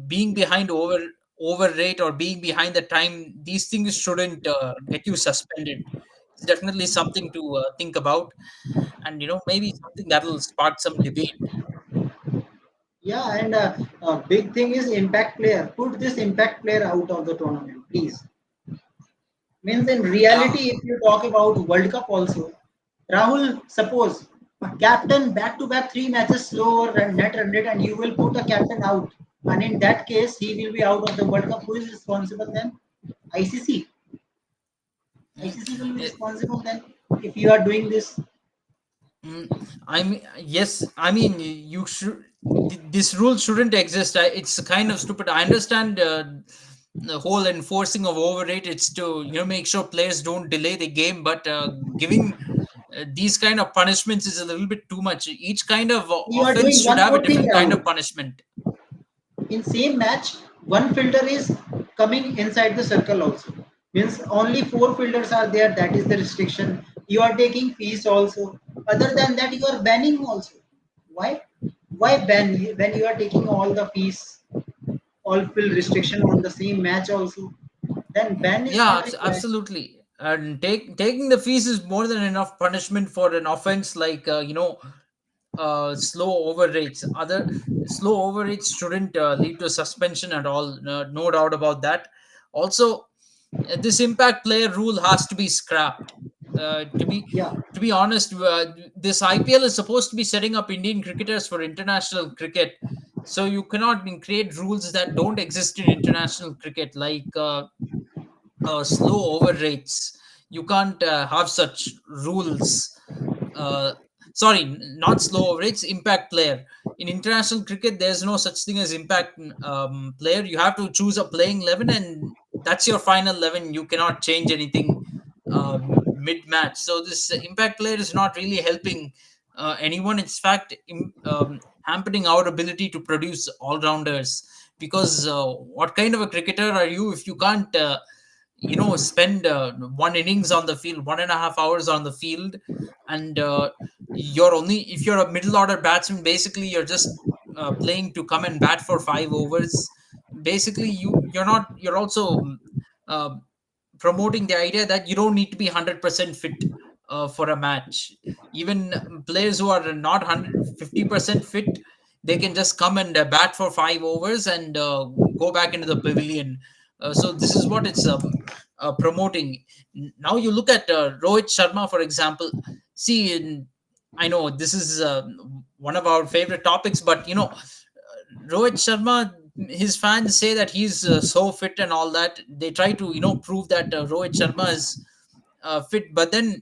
being behind over rate or being behind the time, these things shouldn't get you suspended. It's definitely something to think about, and maybe something that will spark some debate. yeah, and big thing is impact player. Put this impact player out of the tournament, please. Means in Yeah. reality, if you talk about World Cup also, Rahul, suppose a captain back to back 3 matches slow or net run rate, and you will put a captain out. And in that case, he will be out of the World Cup. Who is responsible then? ICC. Mm. ICC will be Eh, responsible then if you are doing this. Mm, I mean, yes. I mean, you should. This rule shouldn't exist. It's kind of stupid. I understand the whole enforcing of overrate. It's to make sure players don't delay the game, but giving these kind of punishments is a little bit too much. Each kind of You are offense doing should one have a more thing, different kind of Rahul. punishment. In same match, one fielder is coming inside the circle also. Means only four fielders are there. That is the restriction. You are taking fees also. Other than that, you are banning also. Why? Why ban when you are taking all the fees, all field restriction on the same match also? Then ban is Yeah, not required. absolutely. And taking the fees is more than enough punishment for an offense like slow overrates. Other slow overrates shouldn't lead to suspension at all. No doubt about that. Also, this impact player rule has to be scrapped. Uh, to be Yeah, to be honest, this IPL is supposed to be setting up Indian cricketers for international cricket. So you cannot create rules that don't exist in international cricket, like slow over rates. You can't have such rules. Uh, Sorry, not slow over rates. Impact player. In international cricket, there's no such thing as impact player. You have to choose a playing 11, and that's your final 11. You cannot change anything mid match. So this impact player is not really helping anyone. It's fact hampering our ability to produce all rounders. Because what kind of a cricketer are you if you can't spend one innings on the field, 1.5 hours on the field, and you're only if you're a middle order batsman, basically you're just playing to come and bat for 5 overs. Basically, you're also uh, promoting the idea that you don't need to be 100% fit for a match. Even players who are not 150% fit, they can just come and bat for 5 overs and go back into the pavilion. So this is what it's promoting. Now you look at Rohit Sharma, for example. See, I know this is one of our favorite topics, but Rohit Sharma, his fans say that he's so fit and all that. They try to prove that Rohit Sharma is fit, but then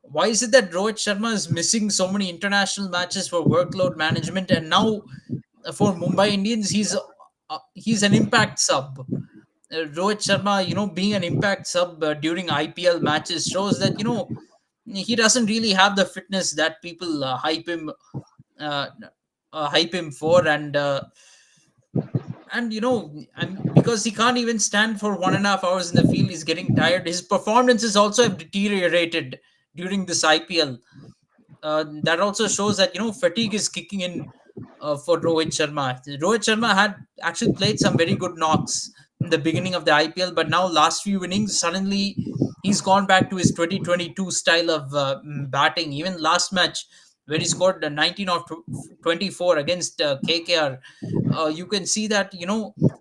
why is it that Rohit Sharma is missing so many international matches for workload management, and now for Mumbai Indians he's an impact sub. Rohit Sharma, being an impact sub during IPL matches shows that he doesn't really have the fitness that people uh, hype him for, and because he can't even stand for 1.5 hours in the field, he's getting tired. His performances also have deteriorated during this IPL. That also shows that fatigue is kicking in for Rohit Sharma. Rohit Sharma had actually played some very good knocks in the beginning of the IPL, but now last few innings suddenly he's gone back to his 2022 style of batting. Even last match where he scored 19 of 24 against KKR, you can see that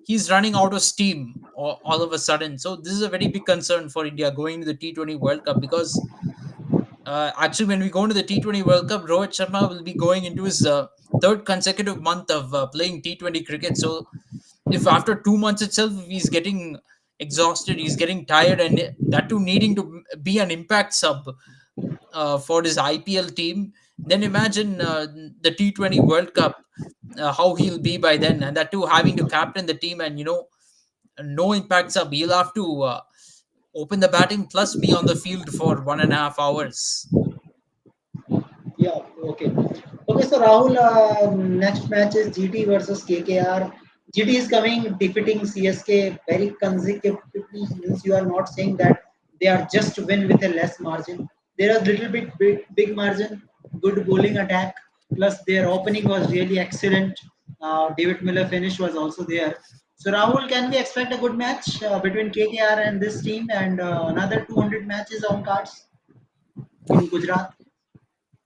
he's running out of steam all of a sudden. So this is a very big concern for India going to the T20 World Cup, because actually, when we go into the T20 World Cup, Rohit Sharma will be going into his third consecutive month of playing T20 cricket. So, if after 2 months itself, if he's getting exhausted, he's getting tired, and that too needing to be an impact sub for his IPL team, then imagine the T20 World Cup, how he'll be by then, and that too having to captain the team, and no impact sub. He'll have to open the batting plus be on the field for 1.5 hours. yeah, okay. Okay, so Rahul, next match is GT versus KKR. GT is coming defeating CSK very consecutively. Means you are not saying that they are just win with a less margin. There is little bit big margin, good bowling attack. Plus their opening was really excellent. David Miller finish was also there. So Rahul, can we expect a good match between KKR and this team, and another 200 matches on cards in Gujarat?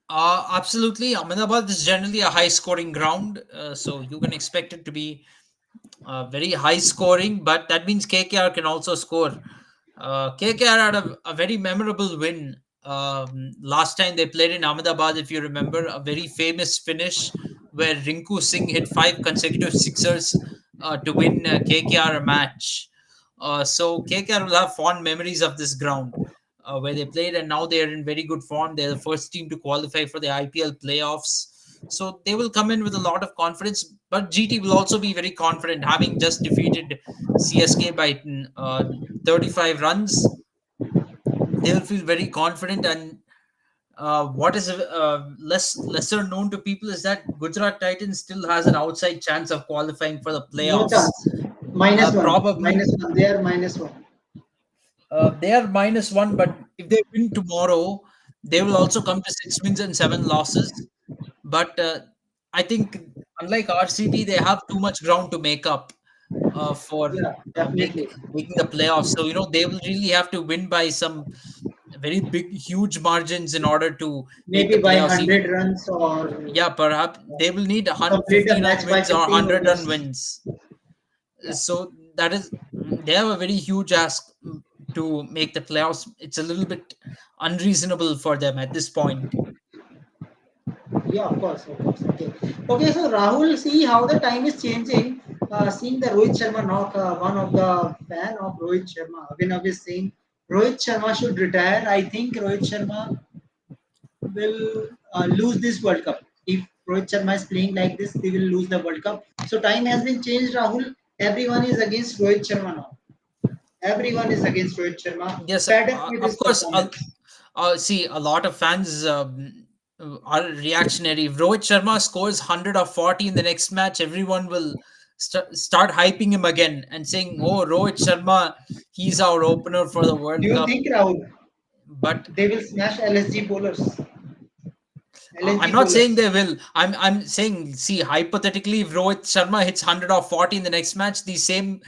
Absolutely. Ahmedabad is generally a high scoring ground, so you can expect it to be very high scoring, but that means KKR can also score. KKR had a very memorable win last time they played in Ahmedabad, if you remember, a very famous finish where Rinku Singh hit five consecutive sixers to win KKR a match. So KKR will have fond memories of this ground. where they played, and now they are in very good form. They're the first team to qualify for the IPL playoffs. So they will come in with a lot of confidence. But GT will also be very confident, having just defeated CSK by 35 runs. They will feel very confident. And what is lesser known to people is that Gujarat Titans still has an outside chance of qualifying for the No playoffs. chance. Minus one. Probably Minus one. They are minus one. they are -1, but if they win tomorrow, they will also come to 6 wins and 7 losses. But I think, unlike RCB, they have too much ground to make up for Yeah, definitely. making the playoffs. So they will really have to win by some very big, huge margins in order to make the Maybe by playoffs. Even 100 runs or yeah, perhaps they will need complete a 150 run match by wins or 15 100 run overs. wins. Yeah. So that is, they have a very huge ask to make the playoffs. It's a little bit unreasonable for them at this point. Yeah, of course, of course. Okay. Okay, so Rahul, see how the time is changing. Seeing the Rohit Sharma knock, one of the fan of Rohit Sharma, Abhinav is saying Rohit Sharma should retire. I think Rohit Sharma will lose this World Cup. If Rohit Sharma is playing like this, they will lose the World Cup. So time has been changed, Rahul. Everyone is against Rohit Sharma now. Everyone is against Rohit Sharma. Yes, Fed up with of his course. performance. See, a lot of fans are reactionary. If Rohit Sharma scores 100 or 40 in the next match, everyone will start hyping him again and saying, "Oh, Rohit Sharma, he's our opener for the Do World you Cup." think, Rahul, But they will smash LSG bowlers? I'm LSG not saying bowlers. they will. I'm saying, see, hypothetically, if Rohit Sharma hits 100 or 40 in the next match, the same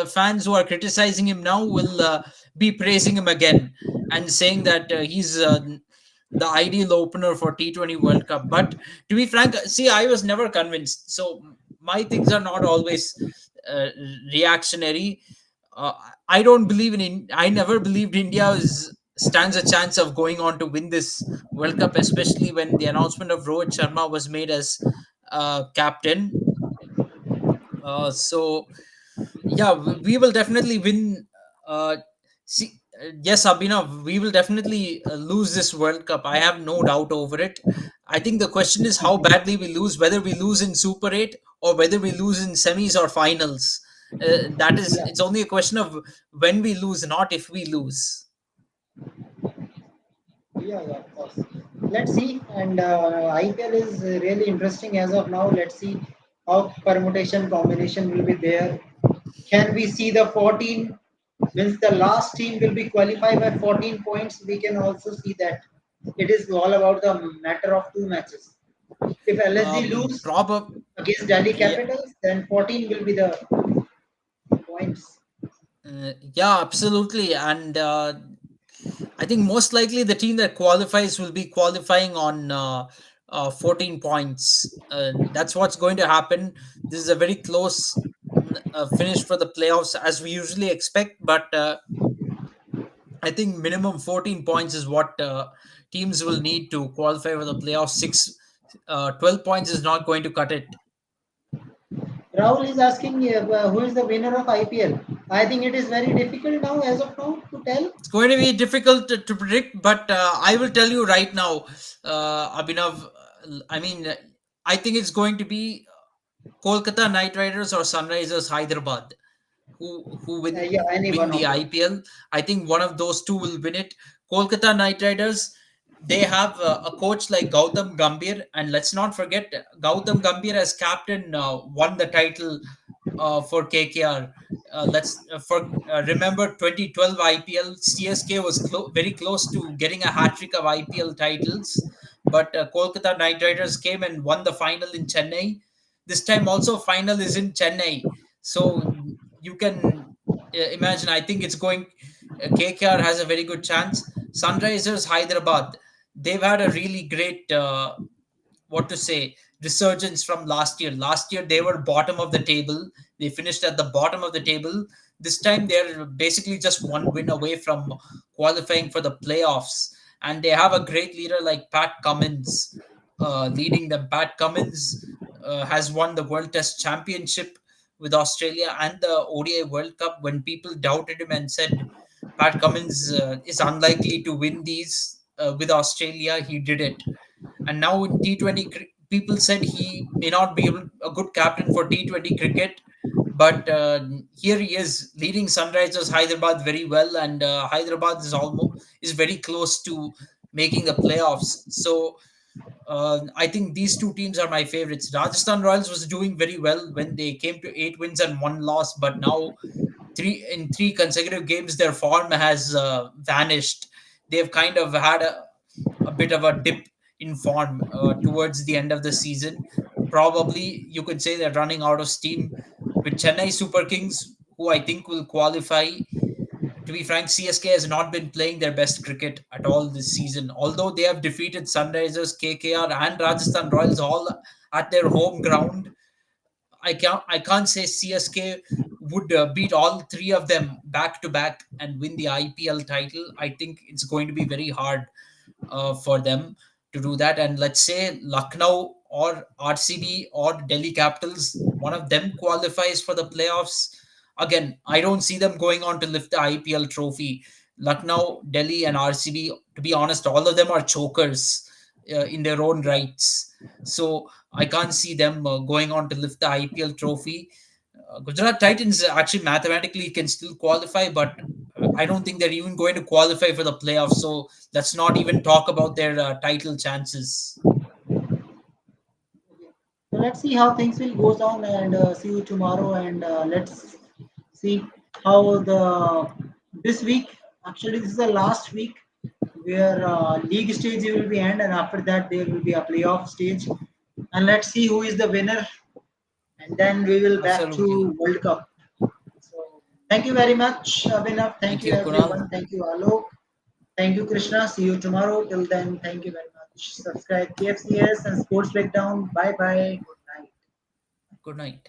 fans who are criticizing him now will be praising him again and saying that he's the ideal opener for T20 World Cup. But to be frank, see, I was never convinced. So my things are not always uh, reactionary. uh, I don't believe I never believed India stands a chance of going on to win this World Cup, especially when the announcement of Rohit Sharma was made as captain. So yeah, we will definitely win. See, yes, Abhinav, we will definitely lose this World Cup. I have no doubt over it. I think the question is how badly we lose, whether we lose in Super 8 or whether we lose in semis or finals. That is, Yeah, it's only a question of when we lose, not if we lose. yeah, of course. Let's see. And IPL is really interesting as of now. Let's see how permutation combination will be there. Can we see the 14? Means the last team will be qualified by 14 points. We can also see that it is all about the matter of two matches. If LSG lose Proper, against Delhi yeah, Capitals, then 14 will be the points. yeah, absolutely. And I think most likely the team that qualifies will be qualifying on 14 points. That's what's going to happen. This is a very close finish for the playoffs, as we usually expect. But I think minimum 14 points is what teams will need to qualify for the playoffs. 12 points is not going to cut it. Rahul is asking who is the winner of IPL. I think it is very difficult now, as of now, to tell. It's going to be difficult to predict, but I will tell you right now, Abhinav. I mean, I think it's going to be Kolkata Knight Riders or Sunrisers Hyderabad who Yeah, any win one the of them. IPL. I think one of those two will win it. Kolkata Knight Riders, they have a coach like Gautam Gambhir, and let's not forget Gautam Gambhir as captain won the title for KKR. Let's for remember 2012 IPL. CSK was very close to getting a hat trick of IPL titles, but Kolkata Knight Riders came and won the final in Chennai. This time also final is in Chennai, so you can imagine. I think it's going. KKR has a very good chance. Sunrisers Hyderabad, they've had a really great what to say resurgence from last year. Last year they were bottom of the table. They finished at the bottom of the table. This time they're basically just one win away from qualifying for the playoffs, and they have a great leader like Pat Cummins leading them. Pat Cummins has won the World Test Championship with Australia and the ODI World Cup. When people doubted him and said Pat Cummins is unlikely to win these with Australia. He did it, and now in T20, people said he may not be a good captain for T20 cricket, but here he is leading Sunrisers Hyderabad very well, and Hyderabad is very close to making the playoffs. So I think these two teams are my favorites. Rajasthan Royals was doing very well when they came to 8 wins and 1 loss, but now three consecutive games, their form has vanished. They've kind of had a bit of a dip in form towards the end of the season. Probably you could say they're running out of steam with Chennai Super Kings, who I think will qualify. To be frank, CSK has not been playing their best cricket at all this season. Although they have defeated Sunrisers, KKR, and Rajasthan Royals all at their home ground, I can't say CSK would beat all three of them back to back and win the IPL title. I think it's going to be very hard for them to do that. And let's say Lucknow or RCB or Delhi Capitals, one of them qualifies for the playoffs. Again, I don't see them going on to lift the IPL trophy. Lucknow, Delhi, and RCB, to be honest, all of them are chokers in their own rights. So I can't see them going on to lift the IPL trophy. Gujarat Titans actually mathematically can still qualify, but I don't think they're even going to qualify for the playoffs. So let's not even talk about their title chances. So let's see how things will goes on, and see you tomorrow. And let's see how the this week. Actually, this is the last week where league stage will be end, and after that there will be a playoff stage. And let's see who is the winner, and then we will back Absolutely. to World Cup. So thank you very much, Abhinav. Thank Thank you, you, Kunal. everyone. Thank you, Alok. Thank you, Krishna. See you tomorrow. Till then, thank you very much. Subscribe TFCS and Sports Breakdown. Bye bye. Good night. Good night.